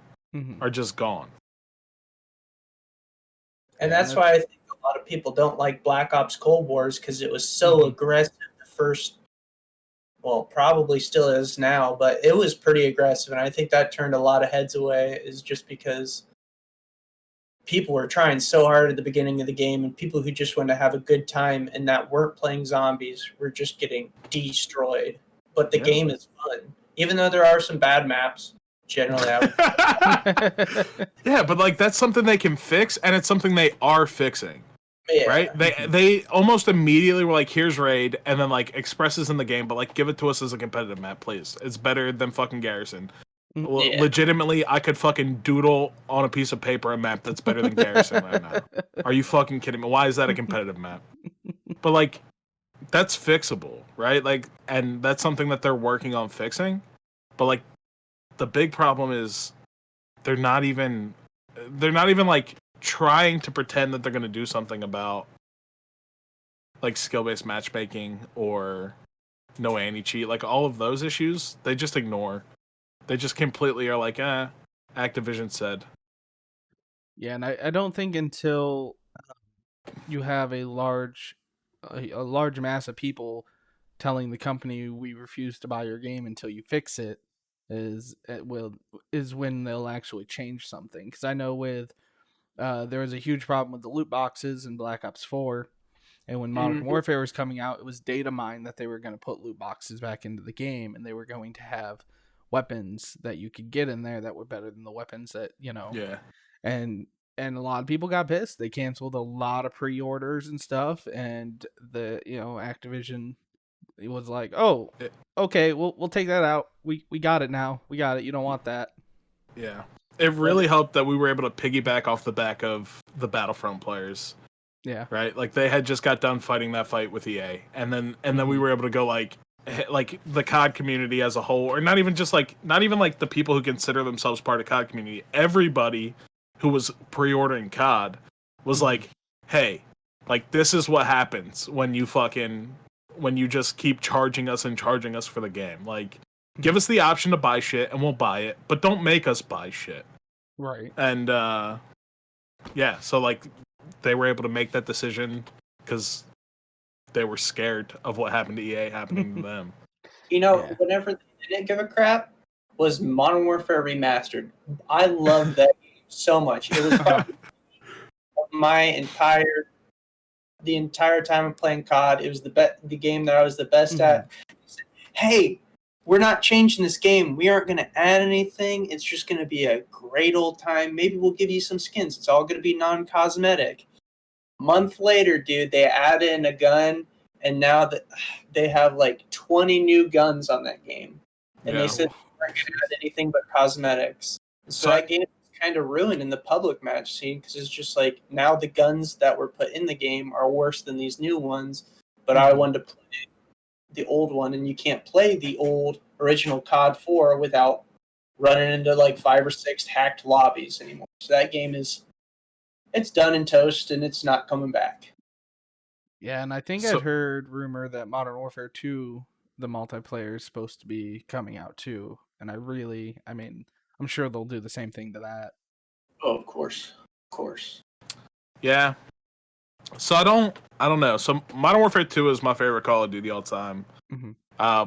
are just gone. And that's why I think a lot of people don't like Black Ops Cold Wars, because it was so aggressive the first, well, probably still is now, but it was pretty aggressive, and I think that turned a lot of heads away, is just because people were trying so hard at the beginning of the game, and people who just wanted to have a good time and that weren't playing zombies were just getting destroyed. But the game is fun, even though there are some bad maps. Generally, I would. Yeah, but like that's something they can fix, and it's something they are fixing. Yeah. Right? They almost immediately were like, "Here's raid," and then like expresses in the game, but like give it to us as a competitive map, please. It's better than fucking Garrison. Yeah. Legitimately, I could fucking doodle on a piece of paper a map that's better than Garrison right now. Are you fucking kidding me? Why is that a competitive map? But like, that's fixable, right? Like, and that's something that they're working on fixing. But like, the big problem is they're not even like trying to pretend that they're going to do something about like skill-based matchmaking or no anti-cheat. Like all of those issues, they just ignore. They just completely are like, Activision said. Yeah, and I don't think until you have a large mass of people telling the company we refuse to buy your game until you fix it is when they'll actually change something. Because I know with there was a huge problem with the loot boxes in Black Ops 4, and when Modern Warfare was coming out, it was data mined that they were going to put loot boxes back into the game, and they were going to have weapons that you could get in there that were better than the weapons that Yeah. and a lot of people got pissed. They canceled a lot of pre-orders and stuff, and the Activision was like, "Oh, okay, we'll take that out. We got it now. We got it. You don't want that." Yeah. It really helped that we were able to piggyback off the back of the Battlefront players. Yeah. Right? Like they had just got done fighting that fight with EA, and then we were able to go like the COD community as a whole, or not even the people who consider themselves part of COD community. Everybody who was pre-ordering COD was like, "Hey, like this is what happens when you just keep charging us for the game. Like, give us the option to buy shit and we'll buy it, but don't make us buy shit." Right. And yeah, so like they were able to make that decision because they were scared of what happened to EA happening to them. Whenever they didn't give a crap, was Modern Warfare Remastered. I loved that game so much. It was probably the entire time of playing COD. It was the game that I was the best at. Hey, we're not changing this game. We aren't going to add anything. It's just going to be a great old time. Maybe we'll give you some skins. It's all going to be non-cosmetic. A month later, dude, they add in a gun, and now that they have like 20 new guns on that game. And they said they weren't going to add anything but cosmetics. So that game is kind of ruined in the public match scene, because it's just like now the guns that were put in the game are worse than these new ones. But I wanted to play the old one, and you can't play the old original COD 4 without running into like 5 or 6 hacked lobbies anymore. So that game it's done and toast, and it's not coming back. Yeah, and I think I'd heard rumor that Modern Warfare 2, the multiplayer, is supposed to be coming out too. And I'm sure they'll do the same thing to that. Oh, of course. Of course. Yeah. So I don't know. So Modern Warfare 2 is my favorite Call of Duty all time.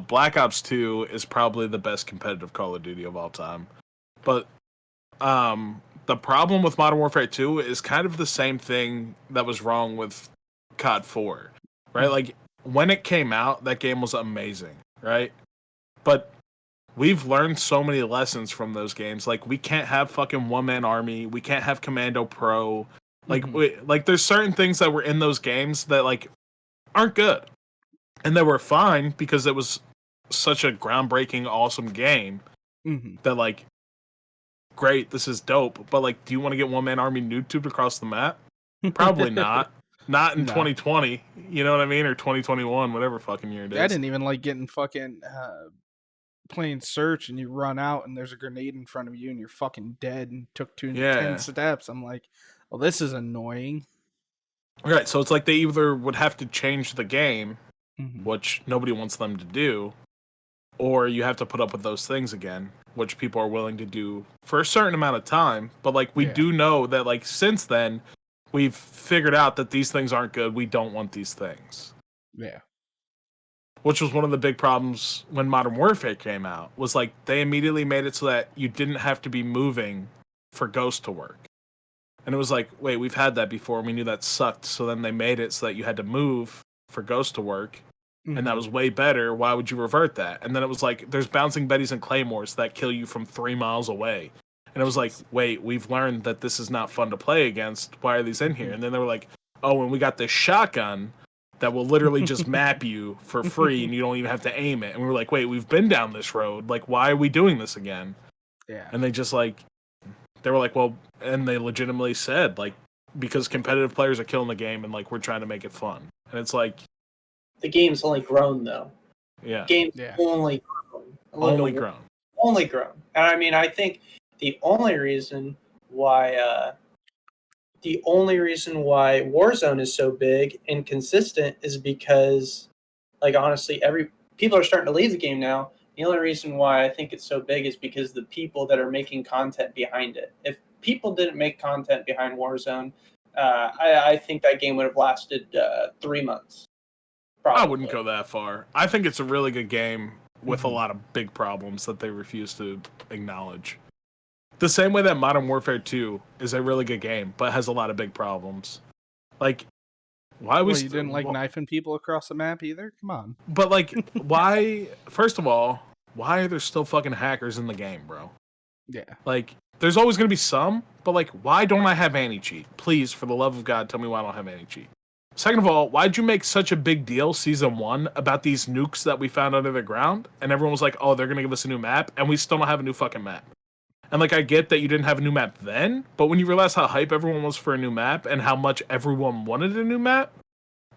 Black Ops 2 is probably the best competitive Call of Duty of all time. But the problem with Modern Warfare 2 is kind of the same thing that was wrong with COD 4, right? Like, when it came out, that game was amazing, right? But we've learned so many lessons from those games. Like, we can't have fucking one-man army. We can't have Commando Pro. Like, there's certain things that were in those games that, like, aren't good. And they were fine because it was such a groundbreaking, awesome game that, like, great, this is dope. But, like, do you want to get one-man army noob-tubed across the map? Probably not. Not in 2020, you know what I mean? Or 2021, whatever fucking year it is. I didn't even like getting fucking playing search and you run out and there's a grenade in front of you and you're fucking dead and took 10 steps. I'm like, well, this is annoying. Right, so it's like they either would have to change the game, which nobody wants them to do, or you have to put up with those things again, which people are willing to do for a certain amount of time. But, like, we do know that, like, since then, we've figured out that these things aren't good. We don't want these things. Yeah. Which was one of the big problems when Modern Warfare came out, was, like, they immediately made it so that you didn't have to be moving for Ghost to work. And it was like, wait, we've had that before, and we knew that sucked, so then they made it so that you had to move for Ghost to work, and that was way better. Why would you revert that? And then it was like, there's bouncing Bettys and Claymores that kill you from 3 miles away. And it was like, wait, we've learned that this is not fun to play against. Why are these in here? And then they were like, oh, and we got this shotgun that will literally just map you for free and you don't even have to aim it. And we were like, wait, we've been down this road. Like, why are we doing this again? Yeah. And they just, like, they were like, well, and they legitimately said, like, because competitive players are killing the game and, like, we're trying to make it fun. And it's like, the game's only grown, though. Yeah. Game's only grown. Only grown. Only grown. And I mean, I think the only reason why Warzone is so big and consistent is because, like, honestly, people are starting to leave the game now. The only reason why I think it's so big is because the people that are making content behind it. If people didn't make content behind Warzone, I think that game would have lasted 3 months. Probably. I wouldn't go that far. I think it's a really good game with a lot of big problems that they refuse to acknowledge. The same way that Modern Warfare 2 is a really good game, but has a lot of big problems. Like, why was you didn't like knifing people across the map either? Come on. But, like, why? First of all, why are there still fucking hackers in the game, bro? Yeah. Like, there's always gonna be some, but, like, why don't I have anti-cheat? Please, for the love of God, tell me why I don't have anti-cheat. Second of all, why'd you make such a big deal, Season 1, about these nukes that we found under the ground? And everyone was like, oh, they're gonna give us a new map, and we still don't have a new fucking map. And, like, I get that you didn't have a new map then, but when you realize how hype everyone was for a new map and how much everyone wanted a new map,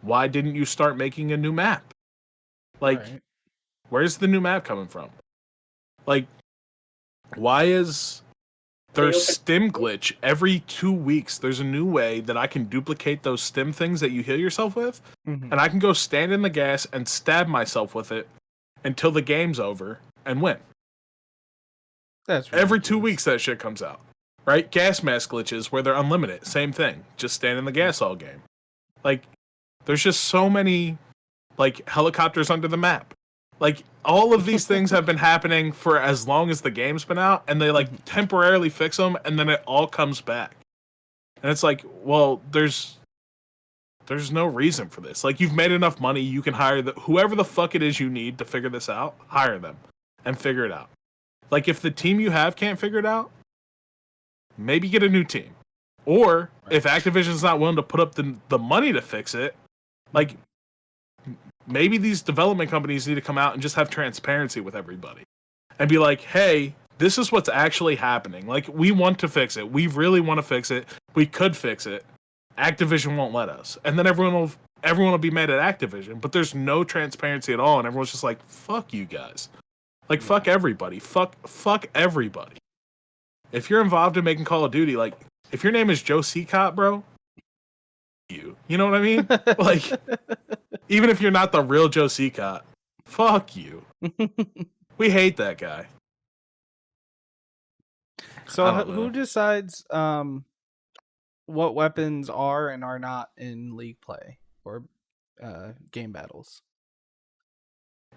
why didn't you start making a new map? Like, where's the new map coming from? Like, why is there stim glitch every 2 weeks? There's a new way that I can duplicate those stim things that you heal yourself with, and I can go stand in the gas and stab myself with it until the game's over and win. That's every 2 weeks that shit comes out, right? Gas mask glitches where they're unlimited, same thing. Just stand in the gas all game. Like, there's just so many, like, helicopters under the map. Like, all of these things have been happening for as long as the game's been out, and they, like, temporarily fix them, and then it all comes back. And it's like, well, there's no reason for this. Like, you've made enough money, you can hire whoever the fuck it is you need to figure this out, hire them and figure it out. Like, if the team you have can't figure it out, maybe get a new team. Or, if Activision's not willing to put up the money to fix it, like, maybe these development companies need to come out and just have transparency with everybody. And be like, hey, this is what's actually happening. Like, we want to fix it. We really want to fix it. We could fix it. Activision won't let us. And then everyone will be mad at Activision. But there's no transparency at all. And everyone's just like, fuck you guys. Like, fuck everybody. Fuck everybody. If you're involved in making Call of Duty, like, if your name is Joe Cecot, bro, you know what I mean? Like, even if you're not the real Joe Cecot, fuck you. We hate that guy. So who decides what weapons are and are not in league play or game battles?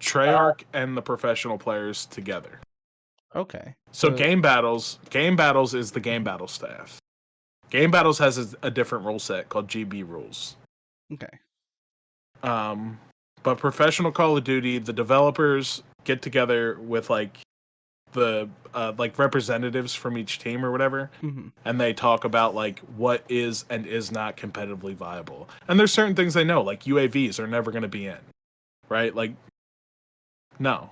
Treyarch and the professional players together. Okay. So game battles is the game battle staff. Game battles has a different rule set called GB rules. Okay. But professional Call of Duty, the developers get together with like the like representatives from each team or whatever, and they talk about like what is and is not competitively viable. And there's certain things they know, like UAVs are never going to be in, right? Like, no,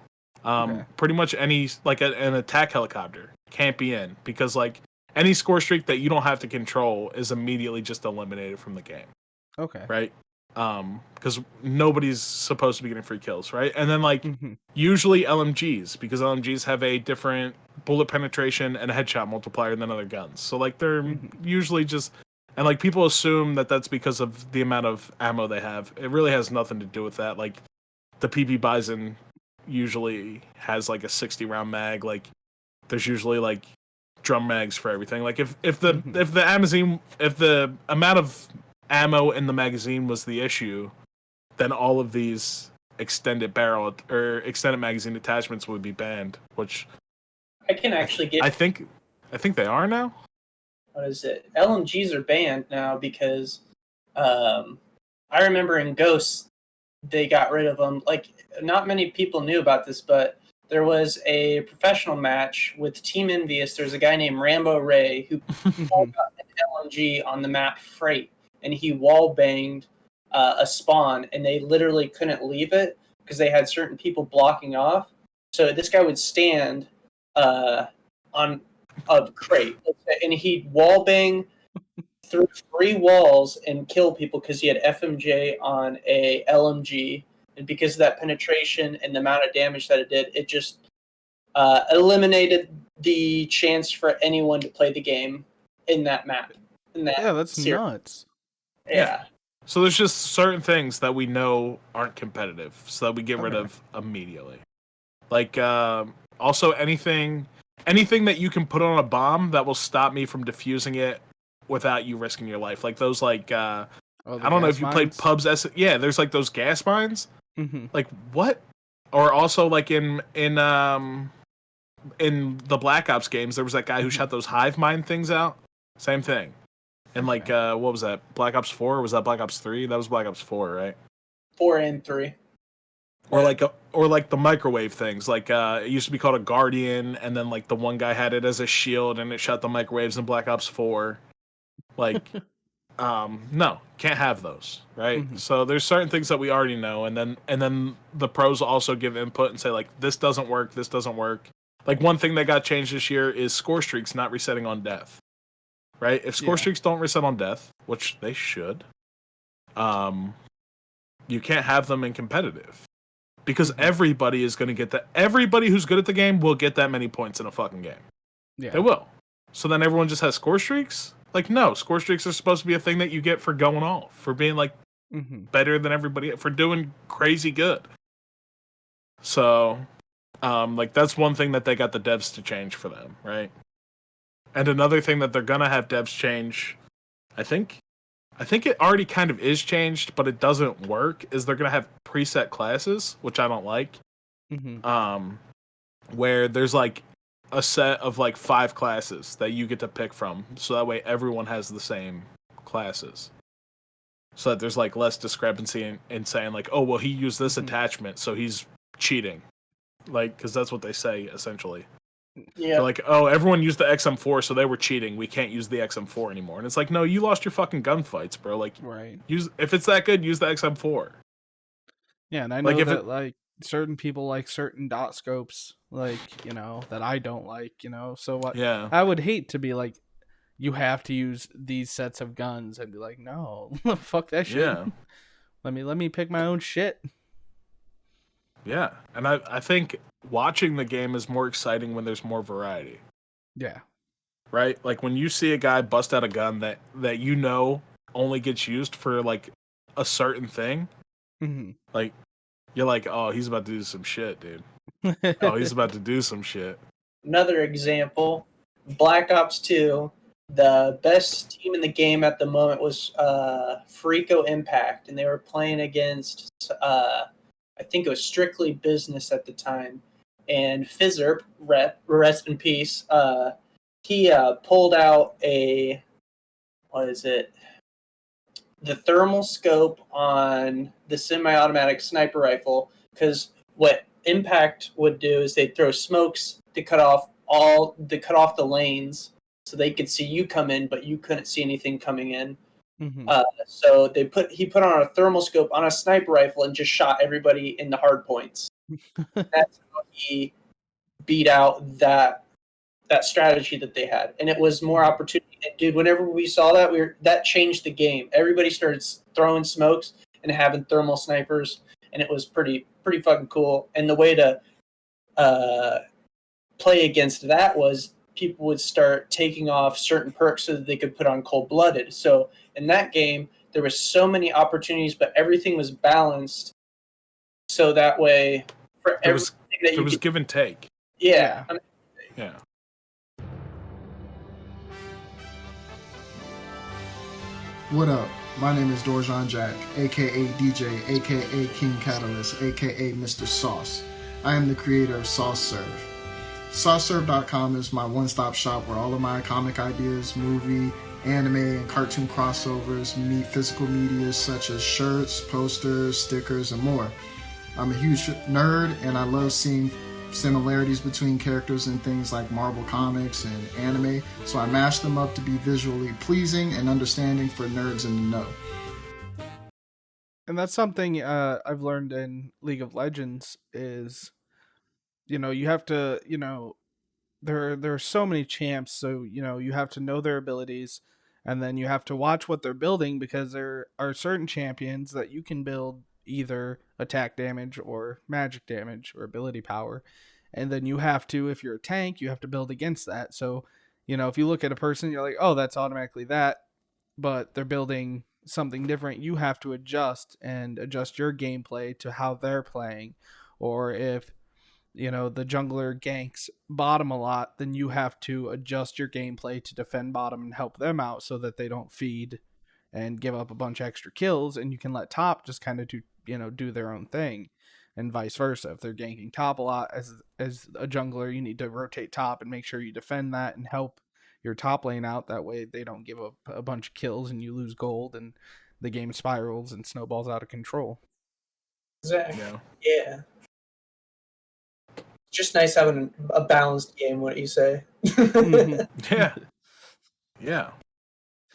pretty much any like an attack helicopter can't be in because like any score streak that you don't have to control is immediately just eliminated from the game. Okay. Right. Because nobody's supposed to be getting free kills, right? And then like usually LMGs, because LMGs have a different bullet penetration and a headshot multiplier than other guns. So like they're usually just, and like people assume that that's because of the amount of ammo they have. It really has nothing to do with that. Like the PB Bison usually has like a 60 round mag. Like there's usually like drum mags for everything. Like if the amount of ammo in the magazine was the issue, then all of these extended barrel or extended magazine attachments would be banned. Which I can actually get. I think they are now. What is it? LMGs are banned now because I remember in Ghosts they got rid of them. Like not many people knew about this, but there was a professional match with Team Envious. There's a guy named Rambo Ray who pulled out an LMG on the map Freight, and he wall banged a spawn, and they literally couldn't leave it because they had certain people blocking off. So this guy would stand on a crate, and he'd wall bang through 3 walls and kill people because he had FMJ on a LMG, and because of that penetration and the amount of damage that it did, it just eliminated the chance for anyone to play the game in that map. That's series. nuts. Yeah. So there's just certain things that we know aren't competitive, so that we get rid of immediately. Like also anything that you can put on a bomb that will stop me from defusing it without you risking your life. Like those like I don't know if you played Pubs. There's like those gas mines. Like what? Or also like in the Black Ops games, there was that guy who shot those hive mind things out. Same thing. And like what was that? Black Ops 4 or was that Black Ops 3? That was Black Ops 4, right? 4 and 3. Or like the microwave things. Like it used to be called a Guardian, and then like the one guy had it as a shield and it shot the microwaves in Black Ops 4. Like no, can't have those, right? So there's certain things that we already know, and then the pros also give input and say like this doesn't work. Like one thing that got changed this year is score streaks not resetting on death. Right? If score streaks don't reset on death, which they should, you can't have them in competitive. Because everybody is going to get that. Everybody who's good at the game will get that many points in a fucking game. Yeah. They will. So then everyone just has score streaks? Like, no, score streaks are supposed to be a thing that you get for going off, for being like better than everybody, for doing crazy good. So, like that's one thing that they got the devs to change for them, right? And another thing that they're gonna have devs change, I think it already kind of is changed, but it doesn't work, is they're gonna have preset classes, which I don't like. Where there's like a set of like 5 classes that you get to pick from, so that way everyone has the same classes. So that there's like less discrepancy in saying like, oh well, he used this attachment, so he's cheating. Like, because that's what they say essentially. Yeah. They're like, oh, everyone used the XM4, so they were cheating. We can't use the XM4 anymore. And it's like, no, you lost your fucking gunfights, bro. Like, if it's that good, use the XM4. Yeah, and I know that like certain people like certain dot scopes, like that I don't like, So what? Yeah, I would hate to be like, you have to use these sets of guns, and be like, no, fuck that shit. Yeah. let me pick my own shit. Yeah, and I think watching the game is more exciting when there's more variety. Yeah. Right? Like when you see a guy bust out a gun that only gets used for like a certain thing, like you're like, oh, he's about to do some shit, dude. Oh, he's about to do some shit. Another example, Black Ops 2, the best team in the game at the moment was Frico Impact, and they were playing against I think it was Strictly Business at the time. and Fizzerp, rest in peace. He pulled out what is it? The thermal scope on the semi-automatic sniper rifle, because what Impact would do is they'd throw smokes to cut off the lanes so they could see you come in, but you couldn't see anything coming in. Mm-hmm. So he put on a thermal scope on a sniper rifle and just shot everybody in the hard points. That's how he beat out that strategy that they had, and it was more opportunity. And dude, whenever we saw that, that changed the game. Everybody started throwing smokes and having thermal snipers, and it was pretty fucking cool. And the way to play against that was people would start taking off certain perks so that they could put on cold-blooded. So in that game, there was so many opportunities, but everything was balanced. So that way, for everything there was give and take. Yeah. Yeah. What up? My name is Dorjan Jack, aka DJ, aka King Catalyst, aka Mr. Sauce. I am the creator of SauceServe. SauceServe.com is my one-stop shop where all of my comic ideas, movie, anime, and cartoon crossovers meet physical media such as shirts, posters, stickers, and more. I'm a huge nerd, and I love seeing similarities between characters in things like Marvel Comics and anime, so I mashed them up to be visually pleasing and understanding for nerds in the know. And that's something I've learned in League of Legends is, you have to, there are so many champs, so, you have to know their abilities, and then you have to watch what they're building, because there are certain champions that you can build either attack damage or magic damage or ability power, and then you have to, if you're a tank, you have to build against that. So if you look at a person, you're like, oh, that's automatically that, but they're building something different. You have to adjust your gameplay to how they're playing. Or if the jungler ganks bottom a lot, then you have to adjust your gameplay to defend bottom and help them out so that they don't feed and give up a bunch of extra kills, and you can let top just kind of do their own thing, and vice versa. If they're ganking top a lot as a jungler, you need to rotate top and make sure you defend that and help your top lane out. That way they don't give up a bunch of kills and you lose gold and the game spirals and snowballs out of control. Exactly. Yeah. It's just nice having a balanced game, what you say. Yeah. Yeah.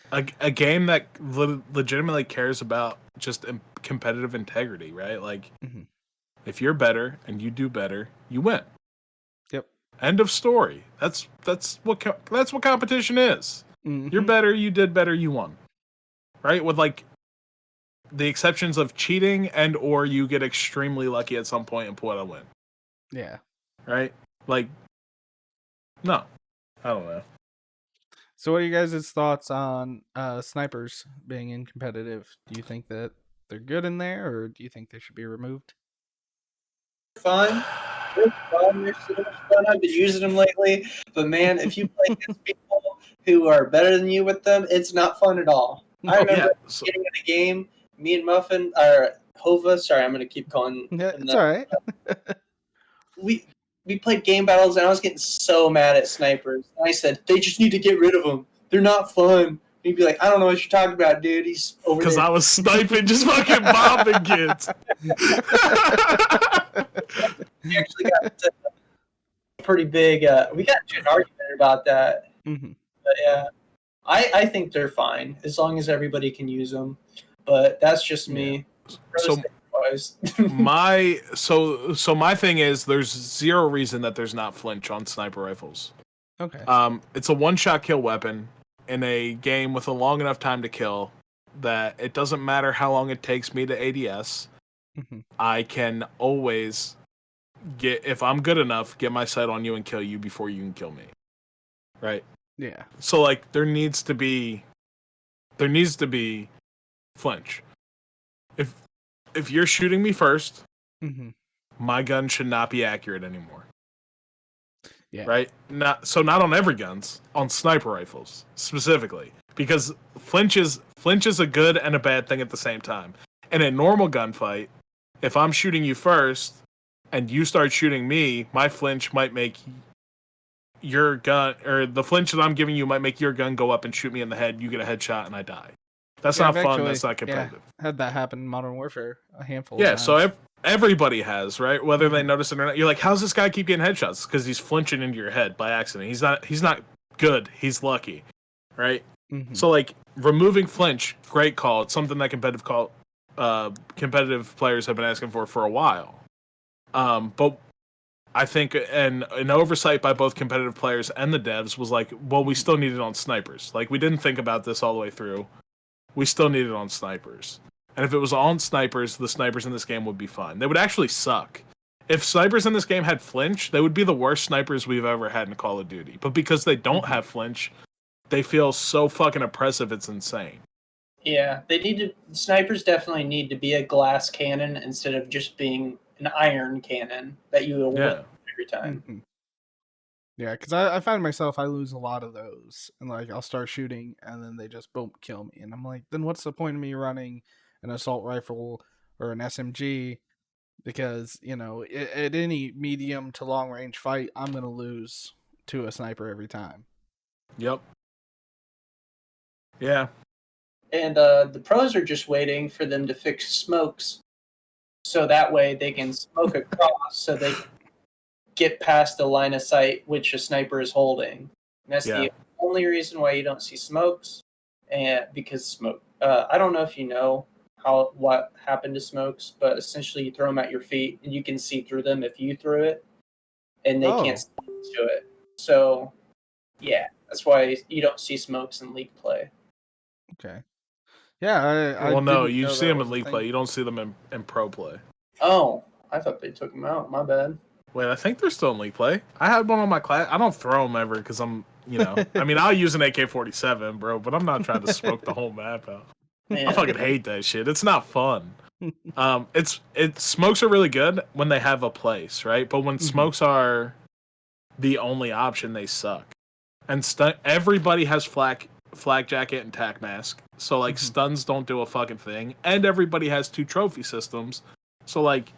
A game that legitimately cares about just competitive integrity, right? Like, if you're better and you do better, you win. Yep. End of story. That's what competition is. You're better, you did better, you won. Right? With like the exceptions of cheating and or you get extremely lucky at some point and pull out a win. Yeah. Right? Like, no. I don't know. So what are you guys' thoughts on snipers being in competitive? Do you think that they're good in there, or do you think they should be removed? Fun. They're fun. They're so much fun. I've been using them lately. But man, if you play against people who are better than you with them, it's not fun at all. I remember getting in a game, me and Muffin, or Hova, sorry, I'm going to keep calling him it's all right. We played game battles, and I was getting so mad at snipers. And I said, they just need to get rid of them. They're not fun. And he'd be like, I don't know what you're talking about, dude. He's over there. Because I was sniping, just fucking bombing kids. We actually got pretty big. We got into an argument about that. But yeah, I think they're fine as long as everybody can use them. But that's just me. So my thing is there's zero reason that there's not flinch on sniper rifles. Okay. It's a one-shot kill weapon in a game with a long enough time to kill that it doesn't matter how long it takes me to ADS. I can always if I'm good enough, get my sight on you and kill you before you can kill me. Right? Yeah. So like there needs to be flinch. If you're shooting me first, my gun should not be accurate anymore. Yeah. Right? Not on every guns, on sniper rifles specifically, because flinch is a good and a bad thing at the same time. In a normal gunfight, if I'm shooting you first and you start shooting me, my flinch might make your gun, or the flinch that I'm giving you might make your gun go up and shoot me in the head. You get a headshot and I die. That's not I've fun. actually, That's not competitive. had that happen in Modern Warfare a handful of Yeah, times. so everybody has, right? Whether they notice it or not. You're like, how's this guy keep getting headshots? Because he's flinching into your head by accident. He's not good. He's lucky, right? Mhm. So like removing flinch, great call. It's something that competitive players have been asking for a while. But I think an oversight by both competitive players and the devs was like, well, we still need it on snipers. Like, we didn't think about this all the way through. We still need it on snipers. And if it was on snipers, the snipers in this game would be fine. They would actually suck. If snipers in this game had flinch, they would be the worst snipers we've ever had in Call of Duty. But because they don't have flinch, they feel so fucking oppressive, it's insane. Yeah, snipers definitely need to be a glass cannon instead of just being an iron cannon that you will whip every time. Mhm. Yeah, because I find myself, I lose a lot of those. And, like, I'll start shooting, and then they just, boom, kill me. And I'm like, then what's the point of me running an assault rifle or an SMG? Because, at any medium to long range fight, I'm going to lose to a sniper every time. Yep. Yeah. And the pros are just waiting for them to fix smokes so that way they can smoke across so they get past the line of sight which a sniper is holding. And that's the only reason why you don't see smokes. And because smoke, I don't know if you know what happened to smokes, but essentially you throw them at your feet and you can see through them if you threw it, and they can't see to it. So, yeah, that's why you don't see smokes in League play. Okay. Yeah, no, you see them in League play. You don't see them in Pro play. Oh, I thought they took them out. My bad. Wait, I think they're still in League play. I had one on my class. I don't throw them ever because I'm, I mean, I'll use an AK-47, bro, but I'm not trying to smoke the whole map out. Yeah. I fucking hate that shit. It's not fun. Smokes are really good when they have a place, right? But when smokes are the only option, they suck. And everybody has flak jacket and tac mask, so like stuns don't do a fucking thing. And everybody has 2 trophy systems, so like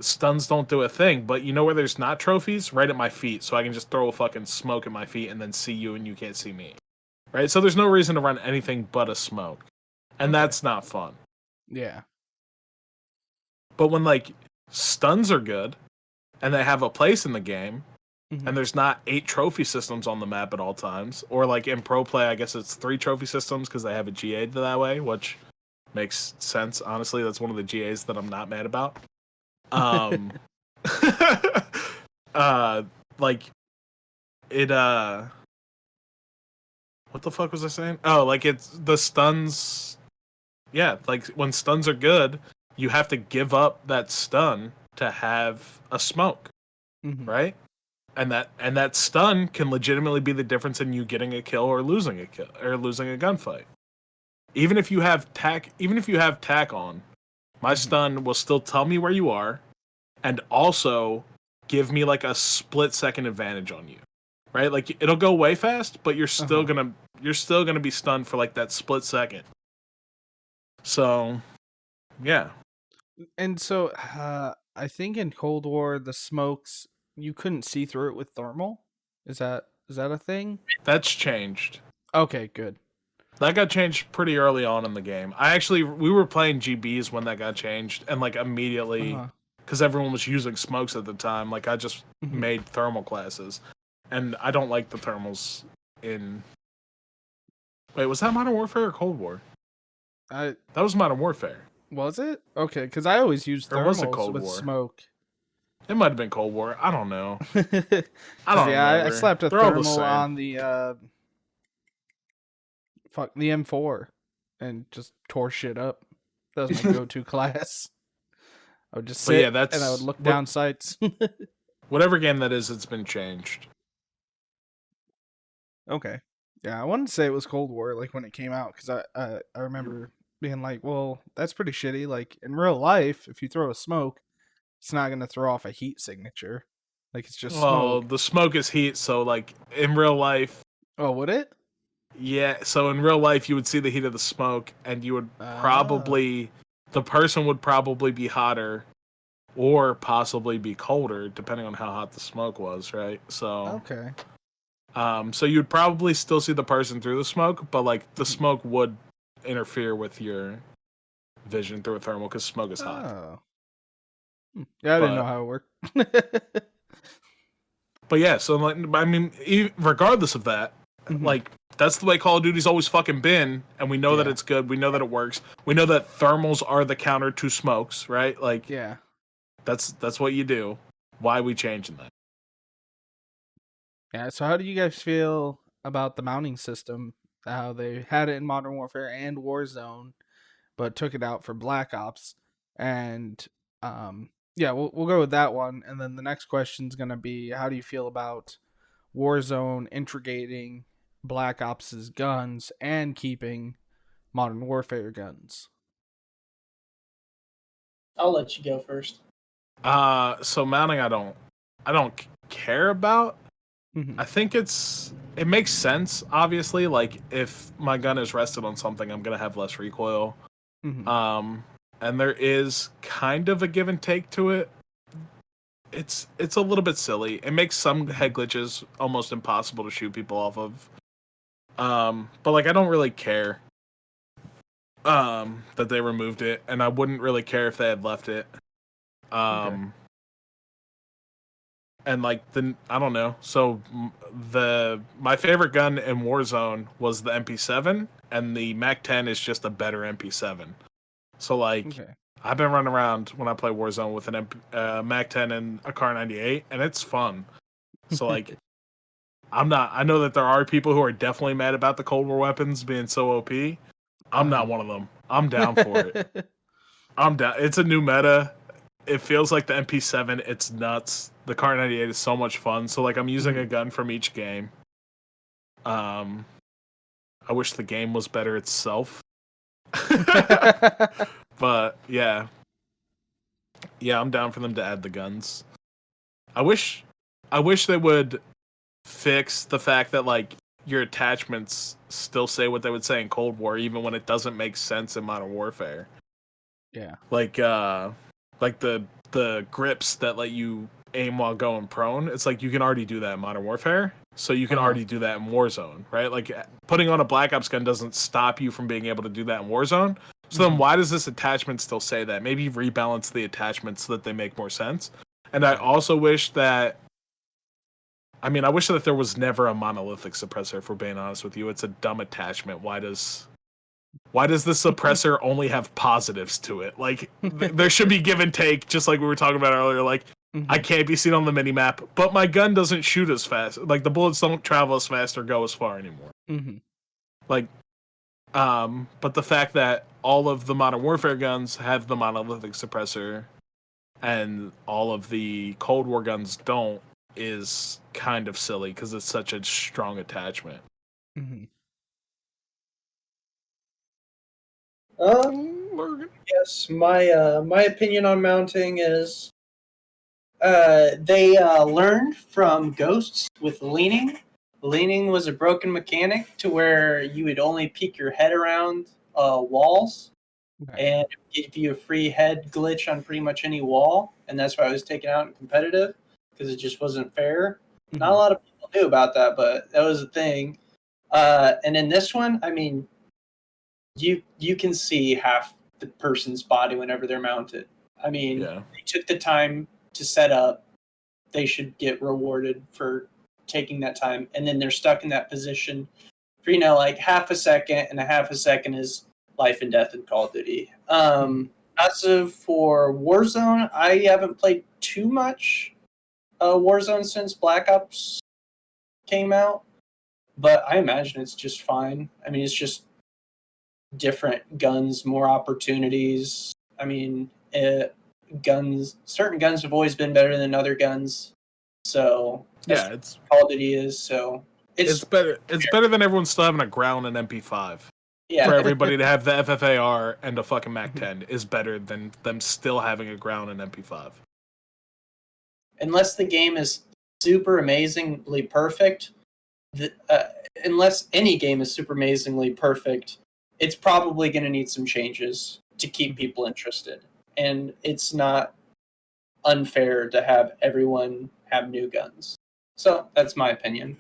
stuns don't do a thing. But you know where there's not trophies? Right at my feet, so I can just throw a fucking smoke at my feet and then see you and you can't see me. Right? So there's no reason to run anything but a smoke. And that's not fun. Yeah. But when like stuns are good and they have a place in the game, and there's not 8 trophy systems on the map at all times, or like in pro play, I guess it's 3 trophy systems because they have a GA that way, which makes sense. Honestly, that's one of the GAs that I'm not mad about. Like it. What the fuck was I saying? Oh, like it's the stuns. Yeah, like when stuns are good, you have to give up that stun to have a smoke, right? And that stun can legitimately be the difference in you getting a kill or losing a kill or losing a gunfight. Even if you have tac on, my stun will still tell me where you are, and also give me like a split-second advantage on you, right? Like it'll go way fast, but you're still gonna be stunned for like that split second. So, yeah. And so, I think in Cold War the smokes, you couldn't see through it with thermal. Is that a thing? That's changed. Okay, good. That got changed pretty early on in the game. We were playing GBs when that got changed, and like immediately, because everyone was using smokes at the time, like I just made thermal classes, and I don't like the thermals in. Wait, was that Modern Warfare or Cold War? That was Modern Warfare. Was it? Okay, because I always used thermals with smoke. It might have been Cold War. I don't know. I don't know. I slapped a thermal on the the M4 and just tore shit up. That was my go-to class. I would just sit and I would look down sights. Whatever game that is, it's been changed. Okay. Yeah, I wanted to say it was Cold War, like when it came out, because I remember being like, well, that's pretty shitty. Like in real life, if you throw a smoke, it's not gonna throw off a heat signature. Like it's just smoke. The smoke is heat, so like in real life. Oh, would it? Yeah, so in real life you would see the heat of the smoke, and you would the person would probably be hotter or possibly be colder, depending on how hot the smoke was, right? So, Okay. so you'd probably still see the person through the smoke, but like the smoke would interfere with your vision through a thermal because smoke is hot. Oh. Yeah, I didn't know But how it worked. but yeah, so like I mean, regardless of that, Mhm. like that's the way Call of Duty's always fucking been, and we know that Yeah. it's good. We know that it works. We know that thermals are the counter to smokes, right? Like Yeah. that's what you do. Why are we changing that? Yeah. So, how do you guys feel about the mounting system? How they had it in Modern Warfare and Warzone, but took it out for Black Ops. And yeah, we'll go with that one. And then the next question is gonna be, how do you feel about Warzone integrating Black Ops's guns and keeping Modern Warfare guns? I'll let you go first. So mounting, I don't care about. Mm-hmm. I think it makes sense. Obviously, like if my gun is rested on something, I'm gonna have less recoil. Mm-hmm. And there is kind of a give and take to it. It's a little bit silly. It makes some head glitches almost impossible to shoot people off of. But like I don't really care. That they removed it, and I wouldn't really care if they had left it. Okay. And like I don't know. So my favorite gun in Warzone was the MP7, and the Mac 10 is just a better MP7. So like Okay. I've been running around when I play Warzone with an Mac 10 and a Car 98, and it's fun. So like I know that there are people who are definitely mad about the Cold War weapons being so OP. I'm not one of them. I'm down for it. I'm down. It's a new meta. It feels like the MP7. It's nuts. The Car 98 is so much fun. So like I'm using a gun from each game. I wish the game was better itself. But yeah, I'm down for them to add the guns. I wish they would fix the fact that like your attachments still say what they would say in Cold War, even when it doesn't make sense in Modern Warfare. Yeah. Like the grips that let you aim while going prone. It's like you can already do that in Modern Warfare, so you can already do that in Warzone, right? Like putting on a Black Ops gun doesn't stop you from being able to do that in Warzone. So then why does this attachment still say that? Maybe rebalance the attachments so that they make more sense. And I also wish that I wish that there was never a monolithic suppressor, if we're being honest with you. It's a dumb attachment. Why does the suppressor only have positives to it? Like, there should be give and take, just like we were talking about earlier. Like, I can't be seen on the mini-map, but my gun doesn't shoot as fast. Like, the bullets don't travel as fast or go as far anymore. Like, but the fact that all of the Modern Warfare guns have the monolithic suppressor and all of the Cold War guns don't is kind of silly because it's such a strong attachment. Yes, my opinion on mounting is they learned from Ghosts with leaning. Leaning was a broken mechanic to where you would only peek your head around walls, and it would give you a free head glitch on pretty much any wall, and that's why I was taken out in competitive because it just wasn't fair. Not a lot of people knew about that, but that was a thing. And in this one, I mean, you can see half the person's body whenever they're mounted. I mean, they took the time to set up. They should get rewarded for taking that time, and then they're stuck in that position for like half a second, and a half a second is life and death in Call of Duty. As of for Warzone, I haven't played too much Warzone since Black Ops came out, but I imagine it's just fine. I mean, it's just different guns, more opportunities. I mean, certain guns have always been better than other guns. So it's Call of Duty is. So it's better. It's better than everyone still having a ground and MP5. Yeah. For everybody to have the FFAR and a fucking Mac 10 is better than them still having a ground and MP5. Unless the game is super amazingly perfect, unless any game is super amazingly perfect, it's probably going to need some changes to keep people interested. And it's not unfair to have everyone have new guns. So that's my opinion.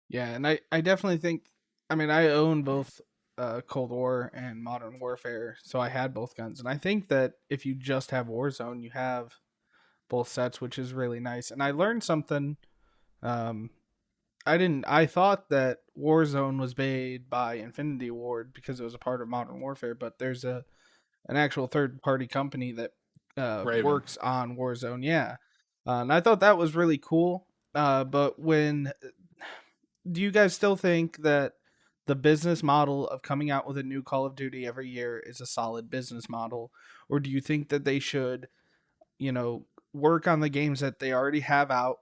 Yeah, and I definitely think, I mean, I own both Cold War and Modern Warfare, so I had both guns. And I think that if you just have Warzone, you have both sets, which is really nice. And I learned something. Um, I thought that Warzone was made by Infinity Ward because it was a part of Modern Warfare, but there's an actual third party company that Raven. works on Warzone. Yeah. And I thought that was really cool. But do you guys still think that the business model of coming out with a new Call of Duty every year is a solid business model? Or do you think that they should, work on the games that they already have out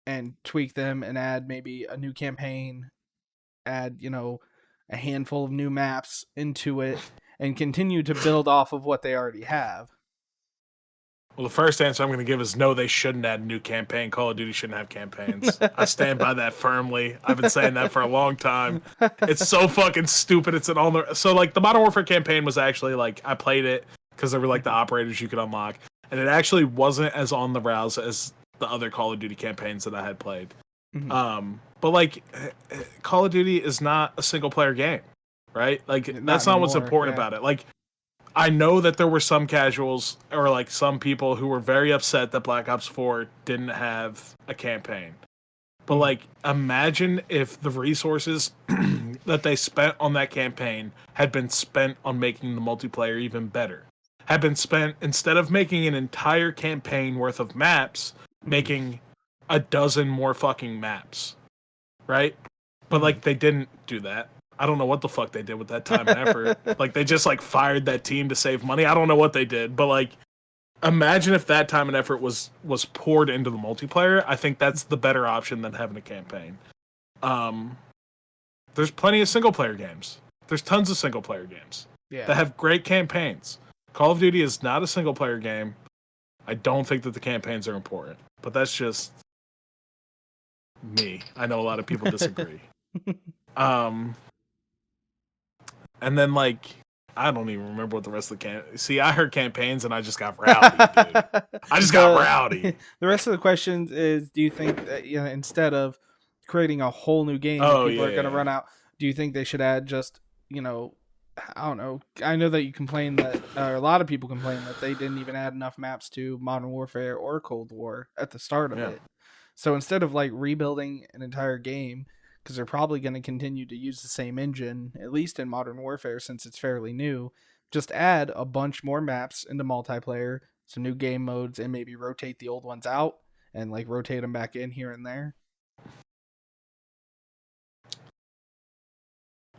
and tweak them and add maybe a new campaign, add, a handful of new maps into it and continue to build off of what they already have? Well, the first answer I'm going to give is no, they shouldn't add a new campaign. Call of Duty shouldn't have campaigns. I stand by that firmly. I've been saying that for a long time. It's so fucking stupid. It's an all the so like the Modern Warfare campaign was actually like I played it because there were like the operators you could unlock, and it actually wasn't as on the rouse as the other Call of Duty campaigns that I had played. Mhm. But like Call of Duty is not a single player game, right? Like that's not what's anymore, important yeah. about it. Like I know that there were some casuals or like some people who were very upset that Black Ops 4 didn't have a campaign. But like imagine if the resources that they spent on that campaign had been spent on making the multiplayer even better. Had been spent instead of making an entire campaign worth of maps, making a dozen more fucking maps. Right? But like they didn't do that. I don't know what the fuck they did with that time and effort. Like they just like fired that team to save money. I don't know what they did, but like imagine if that time and effort was poured into the multiplayer. I think that's the better option than having a campaign. There's plenty of single player games. There's tons of single player games that have great campaigns. Call of Duty is not a single player game. I don't think that the campaigns are important, but that's just me. I know a lot of people disagree. And then, like, I don't even remember what the rest of the See, I heard campaigns and I just got rowdy, dude. I just got rowdy. The rest of the questions is: do you think that instead of creating a whole new game that people are going to run out, do you think they should add just I don't know. I know that you complain that a lot of people complain that they didn't even add enough maps to Modern Warfare or Cold War at the start of it. So instead of like rebuilding an entire game, because they're probably going to continue to use the same engine, at least in Modern Warfare since it's fairly new, just add a bunch more maps into multiplayer, some new game modes, and maybe rotate the old ones out and like rotate them back in here and there.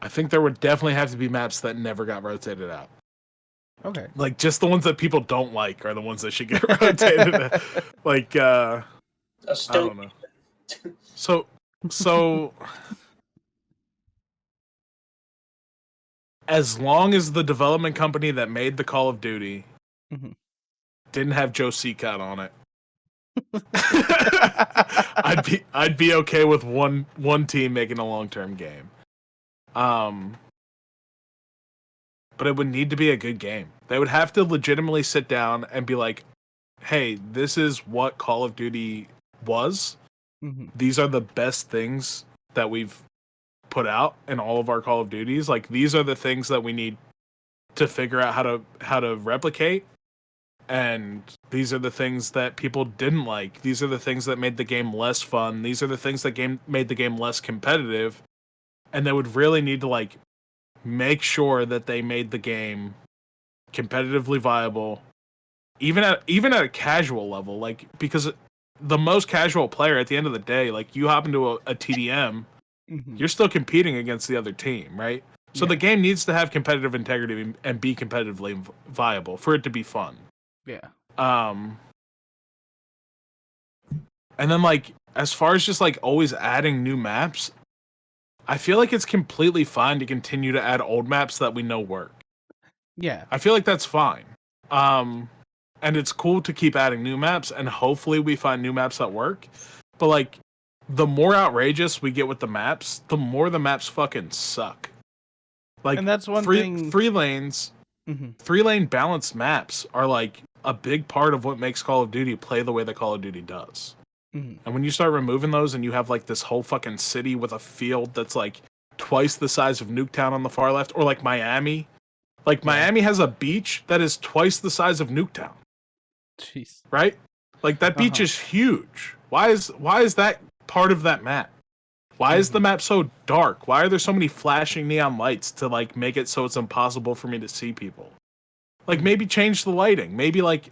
I think there would definitely have to be maps that never got rotated out. Okay. Like just the ones that people don't like are the ones that should get rotated out. Like I don't know. So as long as the development company that made the Call of Duty didn't have Joe Cecot on it, I'd be okay with one team making a long-term game. But it would need to be a good game. They would have to legitimately sit down and be like, hey, this is what Call of Duty was. These are the best things that we've put out in all of our Call of Duties. Like these are the things that we need to figure out how to replicate. And these are the things that people didn't like. These are the things that made the game less fun. These are the things that made the game less competitive. And they would really need to like make sure that they made the game competitively viable, even at a casual level. Like because the most casual player at the end of the day, like you hop into a TDM, you're still competing against the other team, right? So the game needs to have competitive integrity and be competitively viable for it to be fun. Yeah. And then like as far as just like always adding new maps, I feel like it's completely fine to continue to add old maps that we know work. Yeah. I feel like that's fine. And it's cool to keep adding new maps, and hopefully we find new maps that work. But like, the more outrageous we get with the maps, the more the maps fucking suck. Like, and that's one free thing. free lanes Mm-hmm. 3-lane balanced maps are like a big part of what makes Call of Duty play the way that Call of Duty does. Mm-hmm. And when you start removing those and you have like this whole fucking city with a field that's like twice the size of Nuketown on the far left, or like Miami. Like Miami has a beach that is twice the size of Nuketown. Jeez. Right? Like that beach is huge. Why is that part of that map? Why is the map so dark? Why are there so many flashing neon lights to like make it so it's impossible for me to see people? Like maybe change the lighting. Maybe like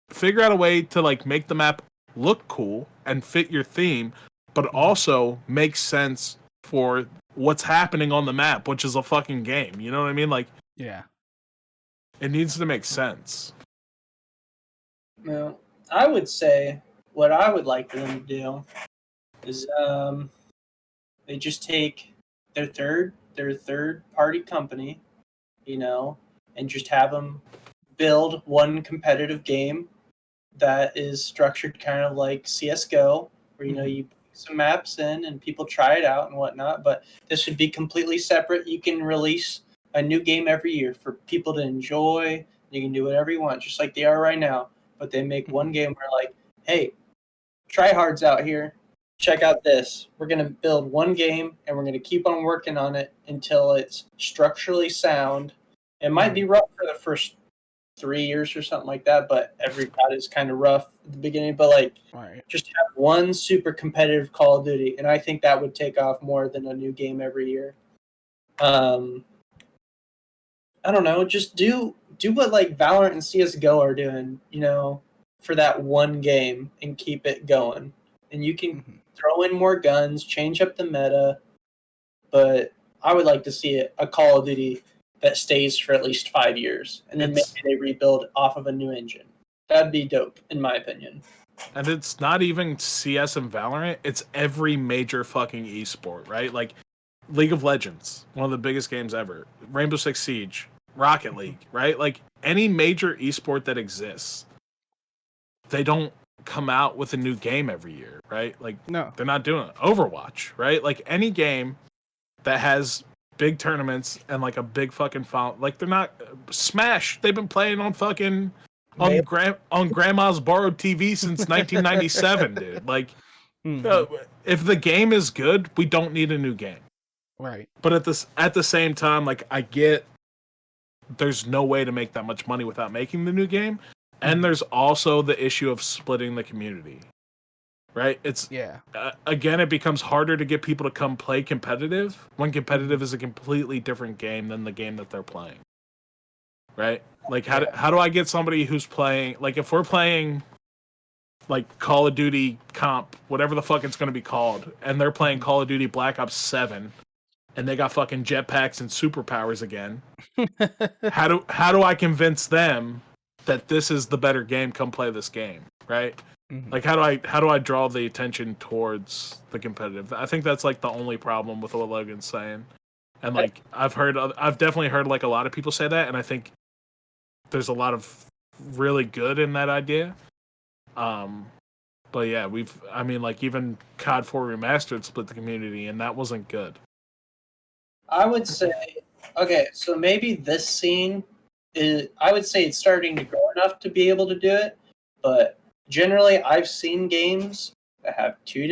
figure out a way to like make the map look cool and fit your theme, but also make sense for what's happening on the map, which is a fucking game. You know what I mean? Like, yeah, it needs to make sense. Well, I would say what I would like for them to do is they just take their third party company, and just have them build one competitive game that is structured kind of like CS:GO, where you put some maps in and people try it out and whatnot. But this should be completely separate. You can release a new game every year for people to enjoy. You can do whatever you want, just like they are right now. But they make one game where, like, hey, tryhards out here, check out this. We're gonna build one game and we're gonna keep on working on it until it's structurally sound. It might be rough for the first 3 years or something like that, but every COD is kind of rough at the beginning. But like, just have one super competitive Call of Duty, and I think that would take off more than a new game every year. I don't know, just do what like Valorant and CS:GO are doing, for that one game and keep it going. And you can throw in more guns, change up the meta, but I would like to see a Call of Duty that stays for at least 5 years, and then maybe they rebuild off of a new engine. That'd be dope, in my opinion. And it's not even CS and Valorant, it's every major fucking esport, right? Like League of Legends, one of the biggest games ever. Rainbow Six Siege, Rocket League, right? Like any major esport that exists, they don't come out with a new game every year, right? Like, no, they're not doing it. Overwatch, right? Like any game that has big tournaments and like a big fucking like they're not Smash. They've been playing on fucking on grandma's borrowed TV since 1997, dude. Like, if the game is good, we don't need a new game, right? But at the same time, like I get there's no way to make that much money without making the new game, and there's also the issue of splitting the community. Right? It's again, it becomes harder to get people to come play competitive when competitive is a completely different game than the game that they're playing. Right? Like how do I get somebody who's playing, like if we're playing like Call of Duty comp, whatever the fuck it's going to be called, and they're playing Call of Duty Black Ops 7 and they got fucking jetpacks and superpowers again. How do I convince them that this is the better game, come play this game, right? Like how do I draw the attention towards the competitive? I think that's like the only problem with what Logan's saying. And like I've definitely heard like a lot of people say that, and I think there's a lot of really good in that idea. But yeah, like even COD 4 Remastered split the community, and that wasn't good. I would say, okay, so maybe this scene I would say it's starting to grow enough to be able to do it, but generally, I've seen games that have two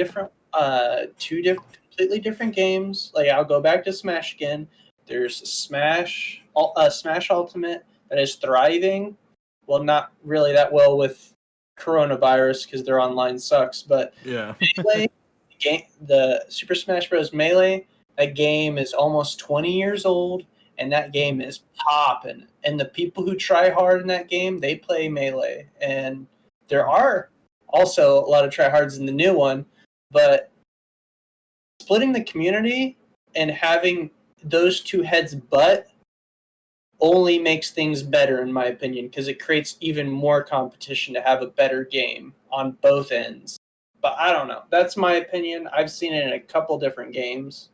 completely different games. Like I'll go back to Smash again. There's Smash Ultimate that is thriving. Well, not really that well with coronavirus because their online sucks. But Melee, the Super Smash Bros. Melee, that game is almost 20 years old, and that game is popping. And the people who try hard in that game, they play Melee, and there are also a lot of tryhards in the new one, but splitting the community and having those two heads butt only makes things better, in my opinion, because it creates even more competition to have a better game on both ends. But I don't know. That's my opinion. I've seen it in a couple different games.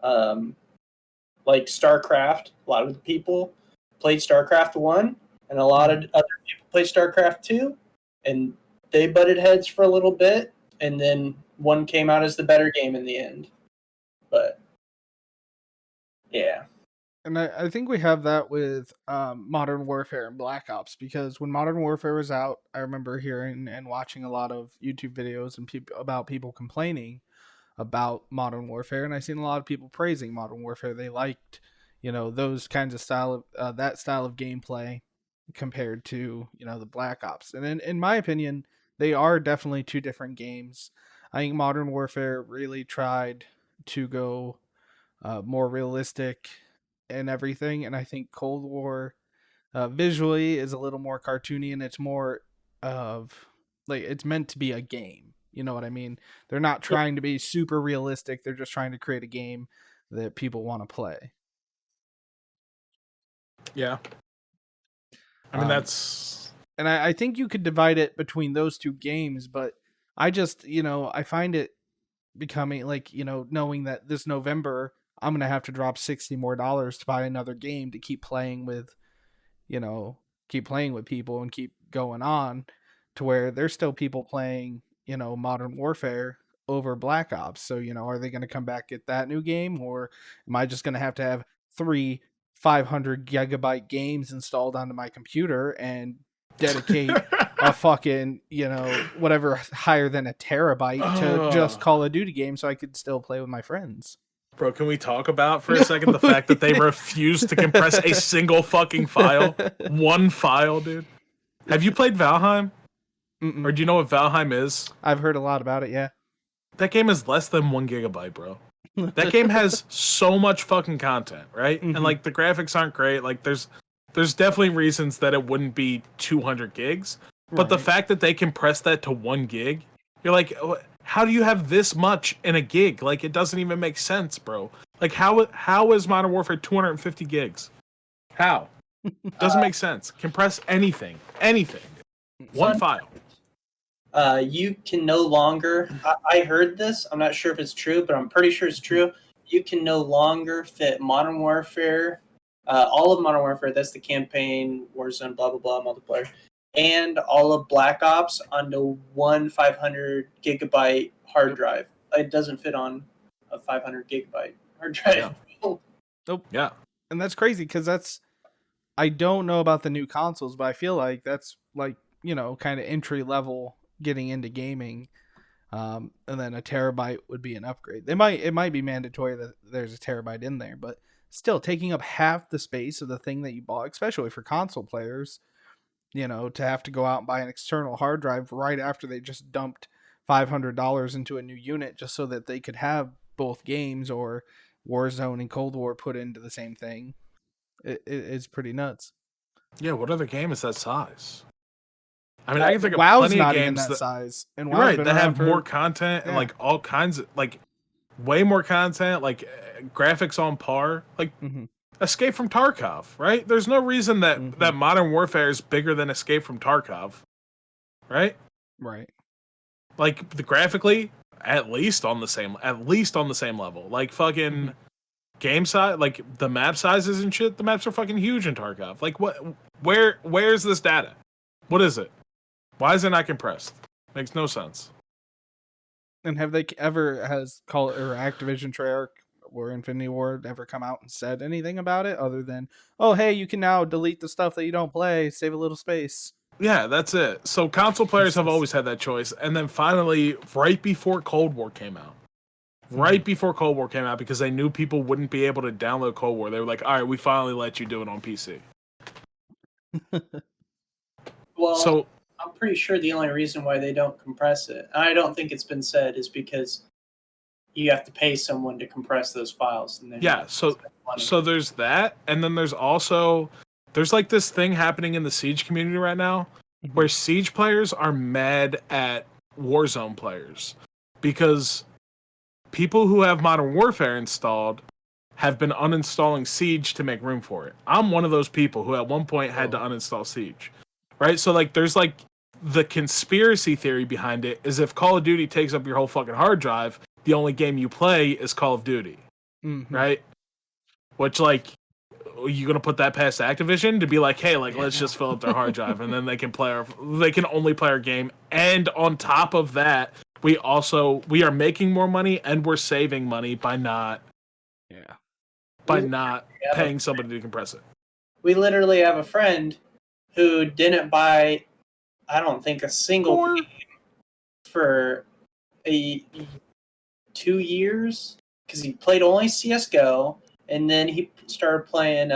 Like StarCraft, a lot of the people played StarCraft 1, and a lot of other people played StarCraft 2, and they butted heads for a little bit, and then one came out as the better game in the end. But yeah, And I think we have that with Modern Warfare and Black Ops, because when Modern Warfare was out, I remember hearing and watching a lot of YouTube videos and about people complaining about Modern Warfare, and I seen a lot of people praising Modern Warfare. They liked, those kinds of style of that style of gameplay compared to the Black Ops. And in my opinion, they are definitely two different games. I think Modern Warfare really tried to go more realistic and everything, and I think Cold War visually is a little more cartoony, and it's more of like it's meant to be a game. You know what I mean? They're not trying to be super realistic. They're just trying to create a game that people want to play. Yeah. I mean, that's... And I think you could divide it between those two games, but I just, I find it becoming like, knowing that this November I'm going to have to drop $60 more to buy another game to keep playing with, people and keep going on, to where there's still people playing, Modern Warfare over Black Ops. So, are they going to come back at that new game, or am I just going to have three 500 gigabyte games installed onto my computer and dedicate a fucking, whatever higher than a terabyte to just Call of Duty game so I could still play with my friends? Bro, can we talk about for a second the fact that they refuse to compress a single fucking file? One file, dude. Have you played Valheim? Mm-mm. Or do you know what Valheim is? I've heard a lot about it, yeah. That game is less than 1 gigabyte, bro. That game has so much fucking content, right? Mm-hmm. And like the graphics aren't great. Like there's definitely reasons that it wouldn't be 200 gigs. But the fact that they compress that to 1 gig, you're like, how do you have this much in a gig? Like, it doesn't even make sense, bro. Like, how is Modern Warfare 250 gigs? How? Doesn't make sense. Compress anything. One file. You can no longer, I heard this, I'm not sure if it's true, but I'm pretty sure it's true. You can no longer fit Modern Warfare, all of Modern Warfare, that's the campaign, Warzone, blah, blah, blah, multiplayer, and all of Black Ops onto one 500 gigabyte hard drive. It doesn't fit on a 500 gigabyte hard drive. Yeah. Nope. Yeah. And that's crazy, because I don't know about the new consoles, but I feel like that's like, kind of entry level getting into gaming. And then a terabyte would be an upgrade. It might be mandatory that there's a terabyte in there, but still taking up half the space of the thing that you bought, especially for console players, to have to go out and buy an external hard drive right after they just dumped $500 into a new unit just so that they could have both games, or Warzone and Cold War, put into the same thing. It's pretty nuts. Yeah, what other game is that size? I mean, I can think of WoW's plenty not of even games that size, and you're WoW's right, been that around have for more content and like all kinds of like way more content, like graphics on par. Like Escape from Tarkov, right? There's no reason that that Modern Warfare is bigger than Escape from Tarkov, right? Right. Like the graphically, at least on the same level. Like fucking game size, like the map sizes and shit. The maps are fucking huge in Tarkov. Like what? Where's this data? What is it? Why is it not compressed? Makes no sense. And have they ever, has Call or Activision Treyarch or Infinity Ward ever come out and said anything about it other than, oh hey, you can now delete the stuff that you don't play, save a little space? Yeah, that's it. So console players have always had that choice, and then finally, right before Cold War came out, because they knew people wouldn't be able to download Cold War, they were like, all right, we finally let you do it on PC. Well, so I'm pretty sure the only reason why they don't compress it, I don't think it's been said, is because you have to pay someone to compress those files. And yeah, so there's that, and then there's like this thing happening in the Siege community right now, where Siege players are mad at Warzone players because people who have Modern Warfare installed have been uninstalling Siege to make room for it. I'm one of those people who at one point had to uninstall Siege. Right? So like there's like the conspiracy theory behind it is if Call of Duty takes up your whole fucking hard drive, the only game you play is Call of Duty. Right? Which like, are you gonna put that past Activision to be like, hey, like let's just fill up their hard drive and then they can only play our game. And on top of that, we are making more money and we're saving money by not by not Yeah. paying somebody to compress it. We literally have a friend who didn't buy, I don't think, a single game for 2 years because he played only CS:GO, and then he started playing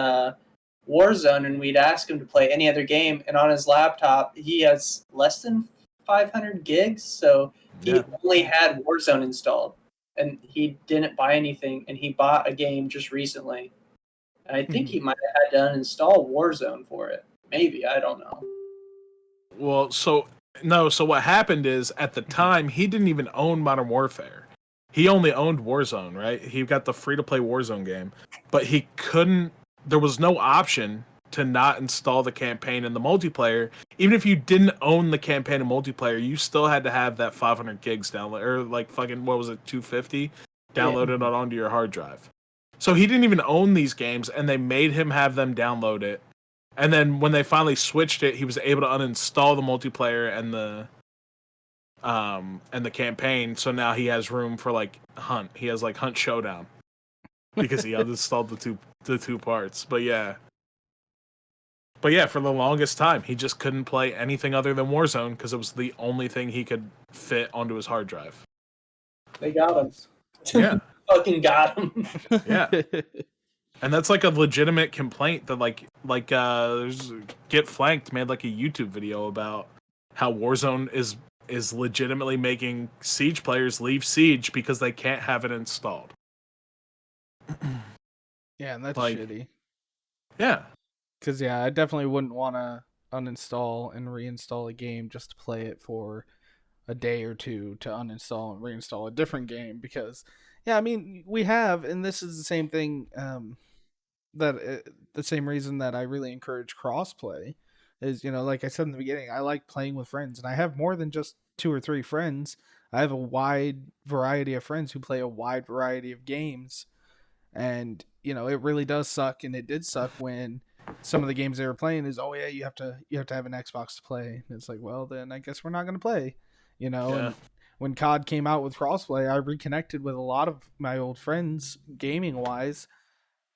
Warzone, and we'd ask him to play any other game, and on his laptop he has less than 500 gigs, so he only had Warzone installed, and he didn't buy anything, and he bought a game just recently. And I think he might have had to uninstall Warzone for it. Maybe, I don't know. Well, so what happened is at the time he didn't even own Modern Warfare. He only owned Warzone, right? He got the free-to-play Warzone game, but he couldn't. There was no option to not install the campaign and the multiplayer. Even if you didn't own the campaign and multiplayer, you still had to have that 500 gigs download, or like fucking what was it, 250 downloaded onto your hard drive. So he didn't even own these games, and they made him have them download it. And then when they finally switched it, he was able to uninstall the multiplayer and the campaign. So now he has room for like Hunt. He has like Hunt Showdown because he uninstalled the two parts. But yeah, for the longest time, he just couldn't play anything other than Warzone because it was the only thing he could fit onto his hard drive. They got him. Yeah. Fucking got him. Yeah. And that's like a legitimate complaint that like there's Get Flanked made like a YouTube video about how Warzone is legitimately making Siege players leave Siege because they can't have it installed. Yeah, and that's like, shitty. Yeah. Because, yeah, I definitely wouldn't want to uninstall and reinstall a game just to play it for a day or two to uninstall and reinstall a different game. Because, yeah, I mean, we have, and this is the same thing, the same reason that I really encourage crossplay is, you know, like I said in the beginning, I like playing with friends, and I have more than just 2 or 3 friends. I have a wide variety of friends who play a wide variety of games. And, you know, it really does suck, and it did suck when some of the games they were playing is, oh yeah, you have to have an Xbox to play. And it's like, well, then I guess we're not going to play, you know. Yeah. And when COD came out with crossplay, I reconnected with a lot of my old friends gaming wise,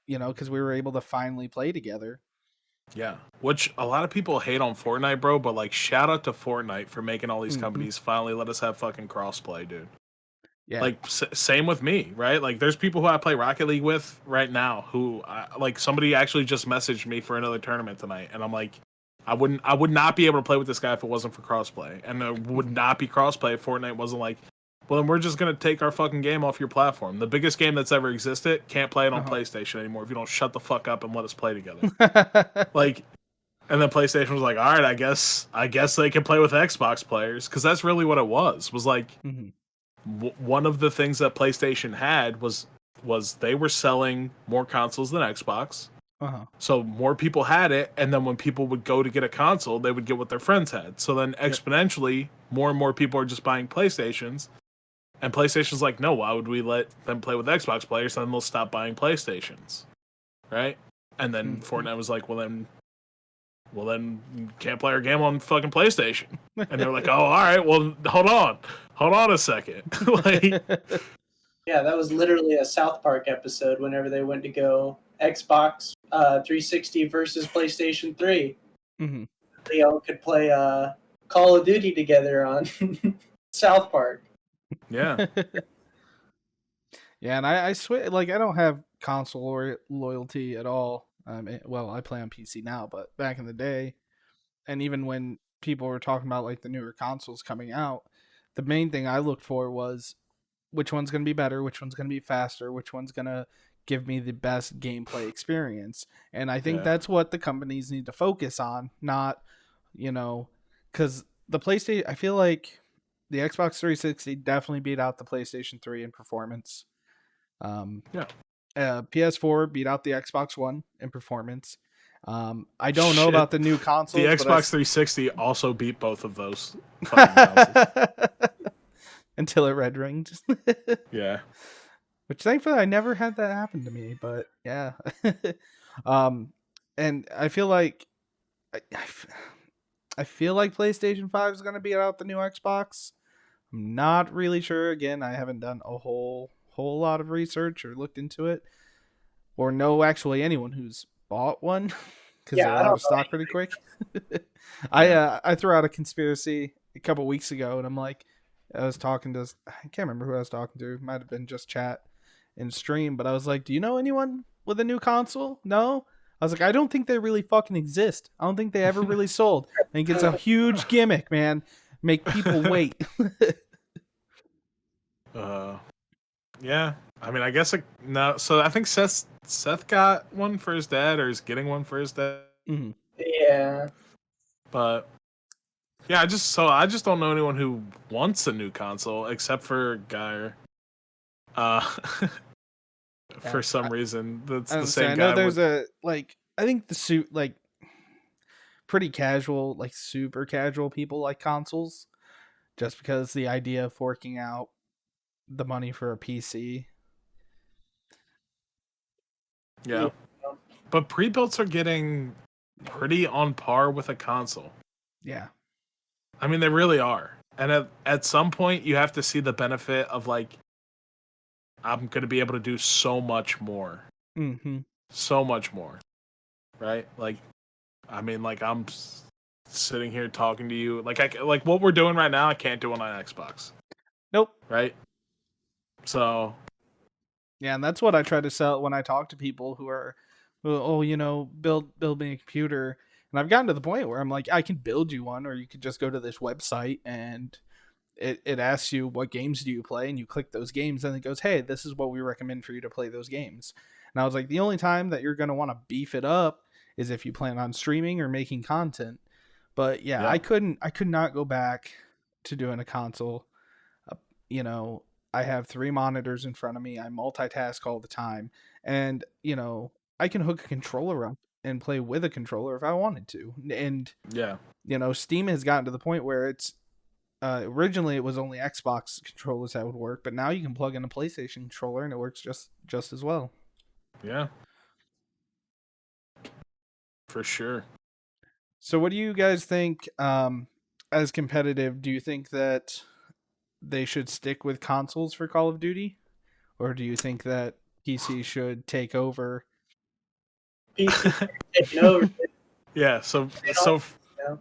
you know, because we were able to finally play together. Yeah, which a lot of people hate on Fortnite, bro, but like shout out to Fortnite for making all these companies finally let us have fucking crossplay, dude. Yeah. Like same with me, right? Like there's people who I play Rocket League with right now who like somebody actually just messaged me for another tournament tonight, and I'm like, I would not be able to play with this guy if it wasn't for crossplay, and there would not be crossplay if Fortnite wasn't like, well, then we're just gonna take our fucking game off your platform. The biggest game that's ever existed can't play it on PlayStation anymore if you don't shut the fuck up and let us play together. Like, and then PlayStation was like, all right, I guess they can play with Xbox players, because that's really what it was like. One of the things that PlayStation had was they were selling more consoles than Xbox. So more people had it, and then when people would go to get a console, they would get what their friends had. So then exponentially, more and more people are just buying PlayStations. And PlayStation's like, no, why would we let them play with Xbox players? Then they'll stop buying PlayStations, right? And then Fortnite was like, well then you can't play our game on fucking PlayStation. And they're like, oh, all right, well, hold on a second. Like, yeah, that was literally a South Park episode whenever they went to go Xbox 360 versus PlayStation 3. They all could play Call of Duty together on South Park. Yeah. Yeah, and I swear, like, I don't have console loyalty at all. Well, I play on PC now, but back in the day, and even when people were talking about like the newer consoles coming out, the main thing I looked for was which one's going to be better, which one's going to be faster, which one's going to give me the best gameplay experience. And I think that's what the companies need to focus on, not, you know, because the PlayStation, I feel like the Xbox 360 definitely beat out the PlayStation 3 in performance. PS4 beat out the Xbox One in performance. I don't know about the new consoles. The Xbox 360 also beat both of those consoles. Until it red ringed. Yeah. Which thankfully I never had that happen to me, but yeah. And I feel like I feel like PlayStation 5 is going to beat out the new Xbox. I'm not really sure. Again, I haven't done a whole lot of research or looked into it. or know actually anyone who's bought one because Yeah, they're I out don't of know stock pretty quick. Yeah. I threw out a conspiracy a couple weeks ago, and I'm like, I was talking to, I can't remember who I was talking to. It might have been just chat and stream, but I was like, do you know anyone with a new console? No. I was like, I don't think they really fucking exist. I don't think they ever really sold. I think it's a huge gimmick, man. Make people wait. Yeah. I mean, I guess no. So I think Seth got one for his dad, or is getting one for his dad. Mhm. Yeah. But yeah, I just don't know anyone who wants a new console except for Geyer. Uh, Yeah, for some reason, that's I the don't say. same I know guy there's with. a like. I think the suit like pretty casual, like super casual people like consoles, just because the idea of forking out the money for a PC. Yeah, but pre-builts are getting pretty on par with a console. Yeah. I mean, they really are. And at some point, you have to see the benefit of like, I'm going to be able to do so much more, Mm-hmm. so much more, right? Like, I mean, like sitting here talking to you, like what we're doing right now, I can't do on an Xbox, Nope. right? So Yeah, and that's what I try to sell when I talk to people who are, oh, build me a computer. And I've gotten to the point where I'm like, I can build you one, or you could just go to this website and it asks you what games do you play, and you click those games, and it goes, hey, this is what we recommend for you to play those games. And I was like, the only time that you're gonna want to beef it up is if you plan on streaming or making content. But yeah, yeah, I could not go back to doing a console. Uh, you know, I have 3 monitors in front of me. I multitask all the time, and I can hook a controller up and play with a controller if I wanted to. And yeah, Steam has gotten to the point where it's originally it was only Xbox controllers that would work, but now you can plug in a PlayStation controller and it works just as well. yeah, for sure. So, what do you guys think? As competitive, do you think that they should stick with consoles for Call of Duty, or do you think that PC should take over? PC taking over. Yeah, Yeah.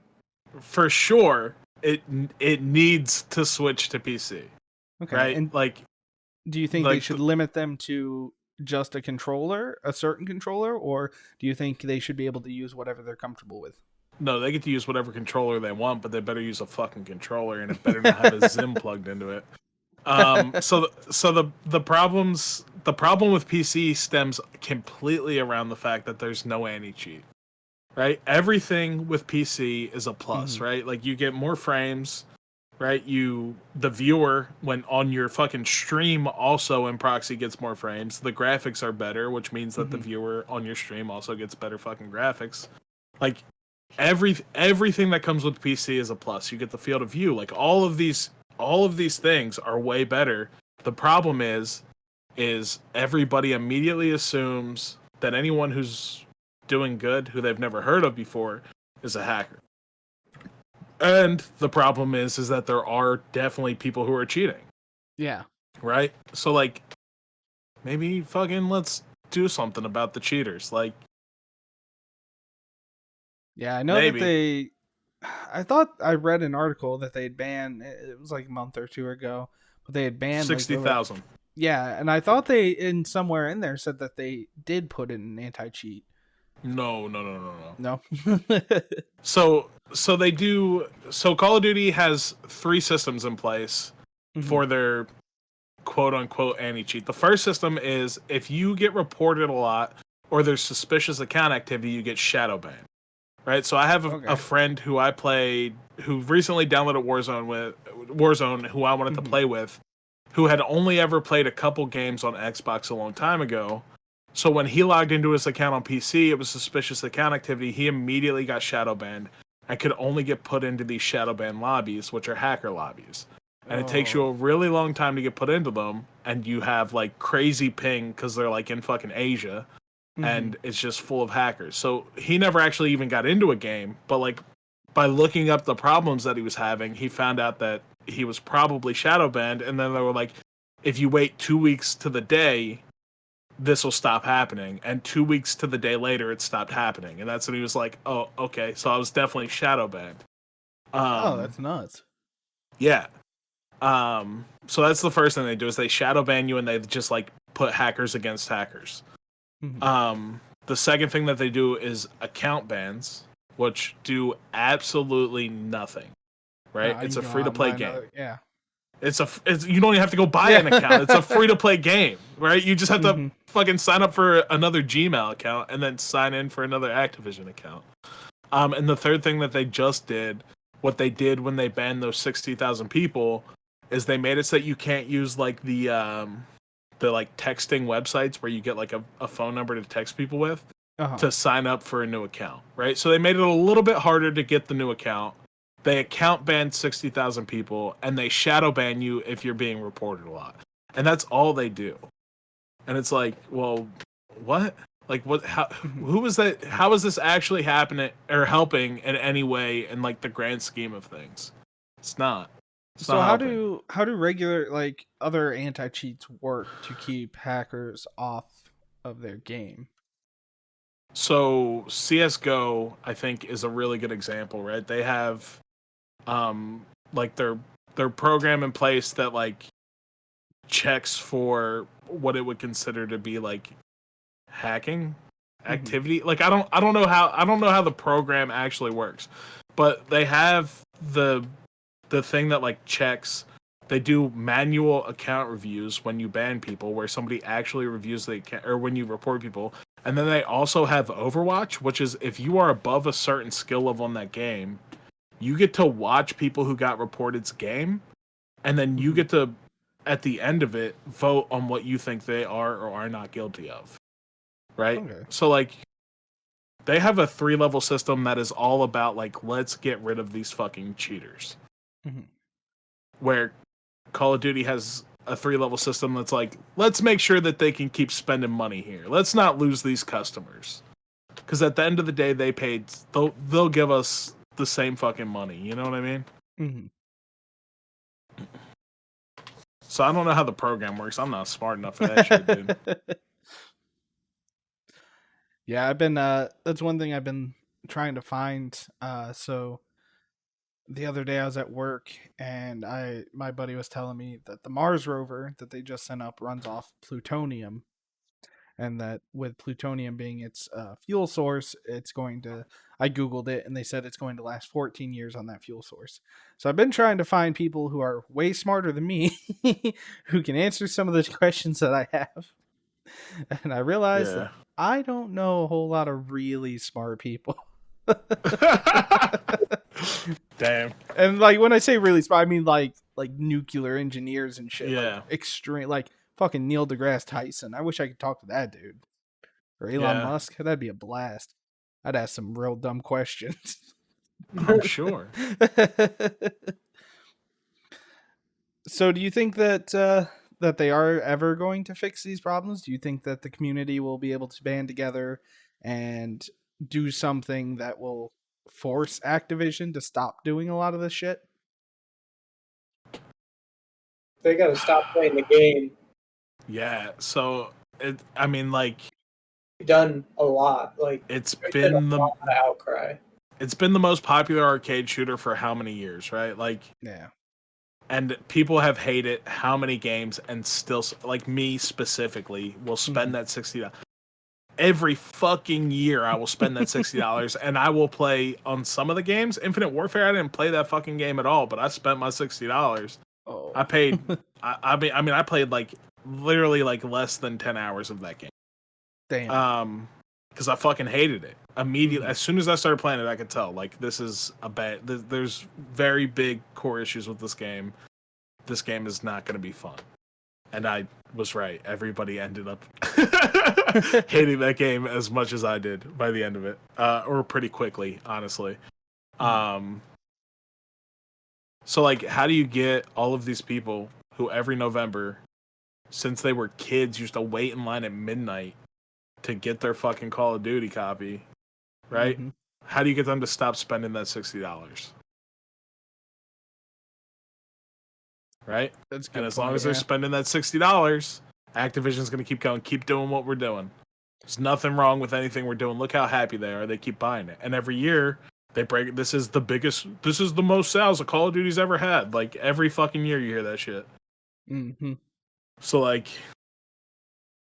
for sure, it needs to switch to PC, Okay, right? and Like do you think they should limit them to just a controller, a certain controller, or do you think they should be able to use whatever they're comfortable with? no, they get to use whatever controller they want, but they better use a fucking controller, and it better not have a Zim plugged into it. The problem with PC stems completely around the fact that there's no anti-cheat, right? Everything with PC is a plus, Mhm. right? Like you get more frames, right? The viewer, when on your fucking stream, also in proxy gets more frames. The graphics are better, which means that the Mhm. viewer on your stream also gets better fucking graphics. Like everything that comes with PC is a plus. You get the field of view. Like all of these things are way better. The problem is everybody immediately assumes that anyone who's doing good, who they've never heard of before, is a hacker. And the problem is that there are definitely people who are cheating, Yeah. right? So like maybe fucking let's do something about the cheaters. Like Yeah, I know that maybe. I thought I read an article that they'd banned. It was like a month or two ago, but they had banned like over. 60,000. Yeah, and I thought they in somewhere in there said that they did put in an anti-cheat. No. No. So they do. So Call of Duty has 3 systems in place for their quote unquote anti cheat. The first system is if you get reported a lot or there's suspicious account activity, you get shadow banned. Right. So I have a friend who I played who recently downloaded Warzone, who I wanted to play with, who had only ever played a couple games on Xbox a long time ago. So when he logged into his account on PC, it was suspicious account activity. He immediately got shadow banned and could only get put into these shadow ban lobbies, which are hacker lobbies. And it takes you a really long time to get put into them, and you have like crazy ping because they're like in fucking Asia, and it's just full of hackers. So he never actually even got into a game, but like by looking up the problems that he was having, he found out that he was probably shadow banned, and then they were like, if you wait 2 weeks to the day, this will stop happening. And 2 weeks to the day later, it stopped happening. And that's when he was like, oh, okay. So I was definitely shadow banned. Oh, that's nuts. Yeah. So that's the first thing they do is they shadow ban you and they just like put hackers against hackers. The second thing that they do is account bans, which do absolutely nothing. Right? No, It's you a can go free to out and play buy game. another- yeah. It's you don't even have to go buy an account. It's a free to play game, right? You just have to fucking sign up for another Gmail account and then sign in for another Activision account. And the third thing that they just did, what they did when they banned those 60,000 people, is they made it so that you can't use like the like texting websites where you get like a phone number to text people with to sign up for a new account, right? So they made it a little bit harder to get the new account. They account ban 60,000 people, and they shadow ban you if you're being reported a lot. And that's all they do. And it's like, well, what? Like, what? How? Who is that? How is this actually happening or helping in any way in like the grand scheme of things? It's not. So how do regular like other anti-cheats work to keep hackers off of their game? So CS:GO, I think, is a really good example, right? They have like their program in place that like checks for what it would consider to be like hacking activity. Like I don't know how the program actually works, but they have the thing that like checks. They do manual account reviews when you ban people, where somebody actually reviews the account, or when you report people. And then they also have Overwatch, which is if you are above a certain skill level in that game, you get to watch people who got reported's game, and then you get to, at the end of it, vote on what you think they are or are not guilty of. Right? Okay. So, like, they have a 3-level system that is all about, like, let's get rid of these fucking cheaters. Where Call of Duty has a 3-level system that's like, let's make sure that they can keep spending money here. Let's not lose these customers. Because at the end of the day, they'll give us the same fucking money. You know what I mean? So I don't know how the program works. I'm not smart enough for that shit, dude. Yeah, I've been that's one thing I've been trying to find. So the other day I was at work and my buddy was telling me that the Mars rover that they just sent up runs off plutonium, and that with plutonium being its fuel source, it's going to. I googled it and they said it's going to last 14 years on that fuel source. So I've been trying to find people who are way smarter than me who can answer some of the questions that I have. And I realized that I don't know a whole lot of really smart people. Damn. And like when I say really smart, I mean like nuclear engineers and shit. Yeah. Like extreme, like fucking Neil deGrasse Tyson. I wish I could talk to that dude. Or Elon Musk. That'd be a blast. I'd ask some real dumb questions. I'm sure. So do you think that that they are ever going to fix these problems? Do you think that the community will be able to band together and do something that will force Activision to stop doing a lot of this shit? They got to stop playing the game. Yeah. So I mean, like, Done a lot. Like it's there's been a lot of outcry. It's been the most popular arcade shooter for how many years, right? Like, yeah. And people have hated how many games, and still, like me specifically, will spend that $60. Every fucking year, I will spend that $60, and I will play on some of the games. Infinite Warfare, I didn't play that fucking game at all, but I spent my $60. Oh. I paid. I mean, I played like literally like less than 10 hours of that game. Damn. Because I fucking hated it immediately. As soon as I started playing it, I could tell like this is a bad. There's very big core issues with this game. This game is not going to be fun, and I was right. Everybody ended up hating that game as much as I did by the end of it, or pretty quickly, honestly. So like, how do you get all of these people who every November, since they were kids, used to wait in line at midnight to get their fucking Call of Duty copy, right? How do you get them to stop spending that $60? Right? That's good. And as long as they're spending that $60, Activision's going to keep going, keep doing what we're doing. There's nothing wrong with anything we're doing. Look how happy they are. They keep buying it. And every year, they break. This is the most sales a Call of Duty's ever had. Like, every fucking year you hear that shit. Mm-hmm. So, like,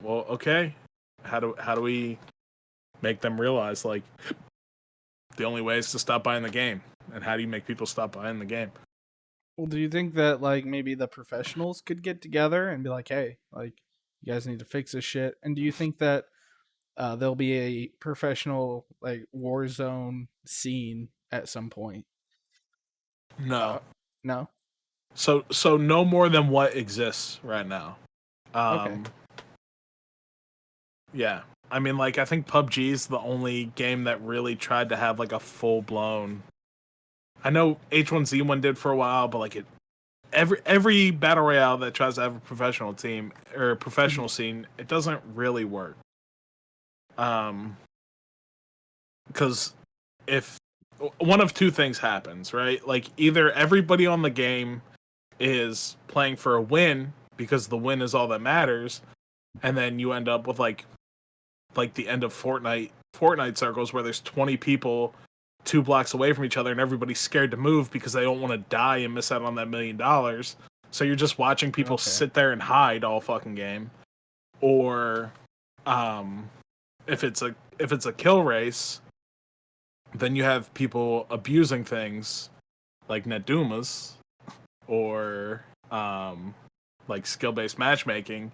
well, okay. How do we make them realize, like, the only way is to stop buying the game? And how do you make people stop buying the game? Well, do you think that, like, maybe the professionals could get together and be like, hey, like, you guys need to fix this shit? And do you think that there'll be a professional, like, Warzone scene at some point? No. No? So no more than what exists right now. Okay. Yeah. I mean, like, I think PUBG is the only game that really tried to have, like, a full-blown... I know H1Z1 did for a while, but, like, every battle royale that tries to have a professional team, or a professional scene, it doesn't really work. Because if... One of two things happens, right? Like, either everybody on the game is playing for a win, because the win is all that matters, and then you end up with, like the end of Fortnite circles where there's 20 people 2 blocks away from each other and everybody's scared to move because they don't want to die and miss out on that $1 million. So you're just watching people sit there and hide all fucking game. Or if it's a kill race, then you have people abusing things like Netdumas or like skill-based matchmaking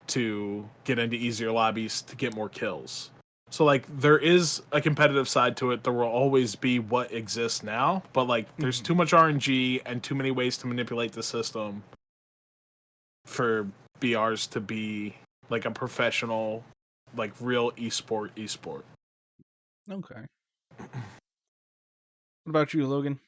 to get into easier lobbies to get more kills. So, like, there is a competitive side to it. There will always be what exists now, but, like, there's too much RNG and too many ways to manipulate the system for BRs to be, like, a professional, like, real esport. Okay. What about you, Logan?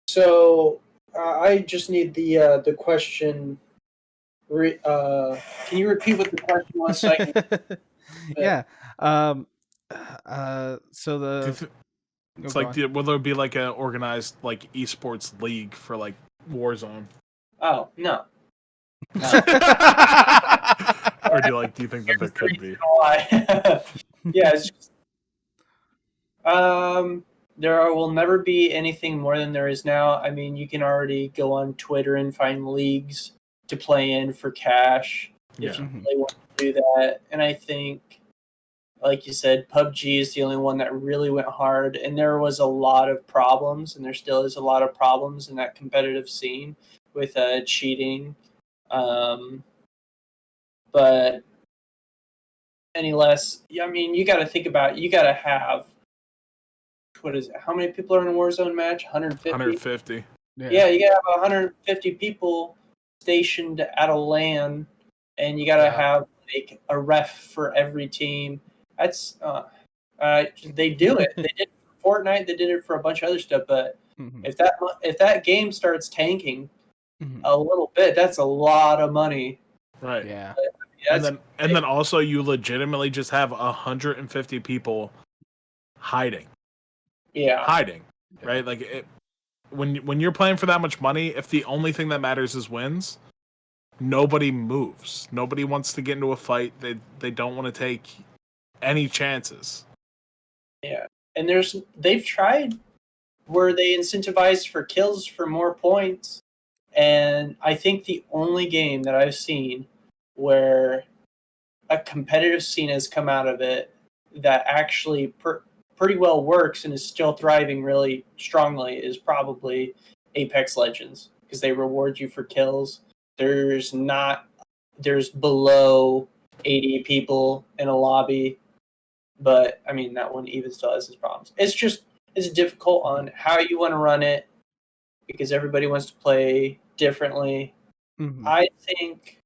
So I just need the question. Can you repeat what the question was? So I can... Yeah. So the It's like, will there be like an organized like esports league for like Warzone? Oh no. Or do you think that there could be? Yeah, it's just, there will never be anything more than there is now. I mean, you can already go on Twitter and find leagues to play in for cash if you really want to do that. And I think, like you said, PUBG is the only one that really went hard. And there was a lot of problems, and there still is a lot of problems in that competitive scene with cheating. But any less, I mean, you got to think about, you got to have, what is it? How many people are in a Warzone match? 150? 150. Yeah, you got to have 150 people stationed at a LAN, and you got to have like a ref for every team. That's they do it. They did it for Fortnite. They did it for a bunch of other stuff. But if that game starts tanking a little bit, that's a lot of money. Right. Yeah. And then also you legitimately just have 150 people hiding. Yeah. Hiding. Right? Like when you're playing for that much money, if the only thing that matters is wins, nobody moves. Nobody wants to get into a fight. They don't want to take any chances. Yeah. And they've tried where they incentivized for kills for more points. And I think the only game that I've seen where a competitive scene has come out of it that actually pretty well works and is still thriving really strongly is probably Apex Legends, because they reward you for kills. There's below 80 people in a lobby, but I mean, that one even still has its problems. It's difficult on how you want to run it because everybody wants to play differently. I think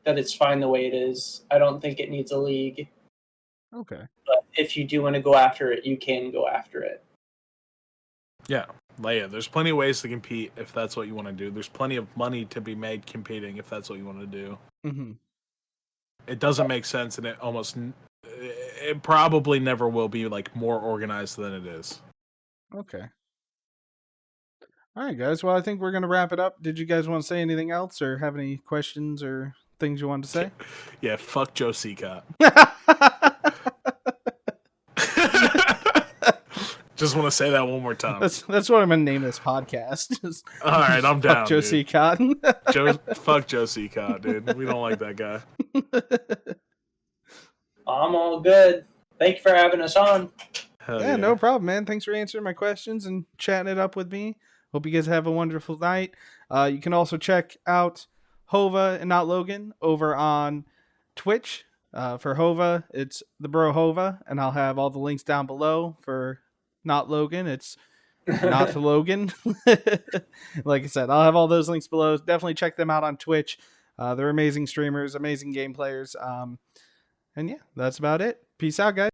that it's fine the way it is. I don't think it needs a league. Okay. But if you do want to go after it, you can go after it. Yeah. Leia, there's plenty of ways to compete if that's what you want to do. There's plenty of money to be made competing if that's what you want to do. It doesn't make sense, and it probably never will be like more organized than it is. Okay. All right, guys. Well, I think we're going to wrap it up. Did you guys want to say anything else or have any questions or things you wanted to say? Yeah, fuck Joe Cecot. Just want to say that one more time. That's what I'm going to name this podcast. All right, I'm down. Fuck Joe Cecot. Fuck Joe Cecot, dude. We don't like that guy. I'm all good. Thank you for having us on. Hell Yeah, no problem, man. Thanks for answering my questions and chatting it up with me. Hope you guys have a wonderful night. You can also check out Hova and N0tLogan over on Twitch. For Hova, it's TheBroHova, and I'll have all the links down below. For N0tLogan, it's N0tLogan. Like I said, I'll have all those links below. Definitely check them out on Twitch. They're amazing streamers, amazing game players. And yeah, that's about it. Peace out, guys.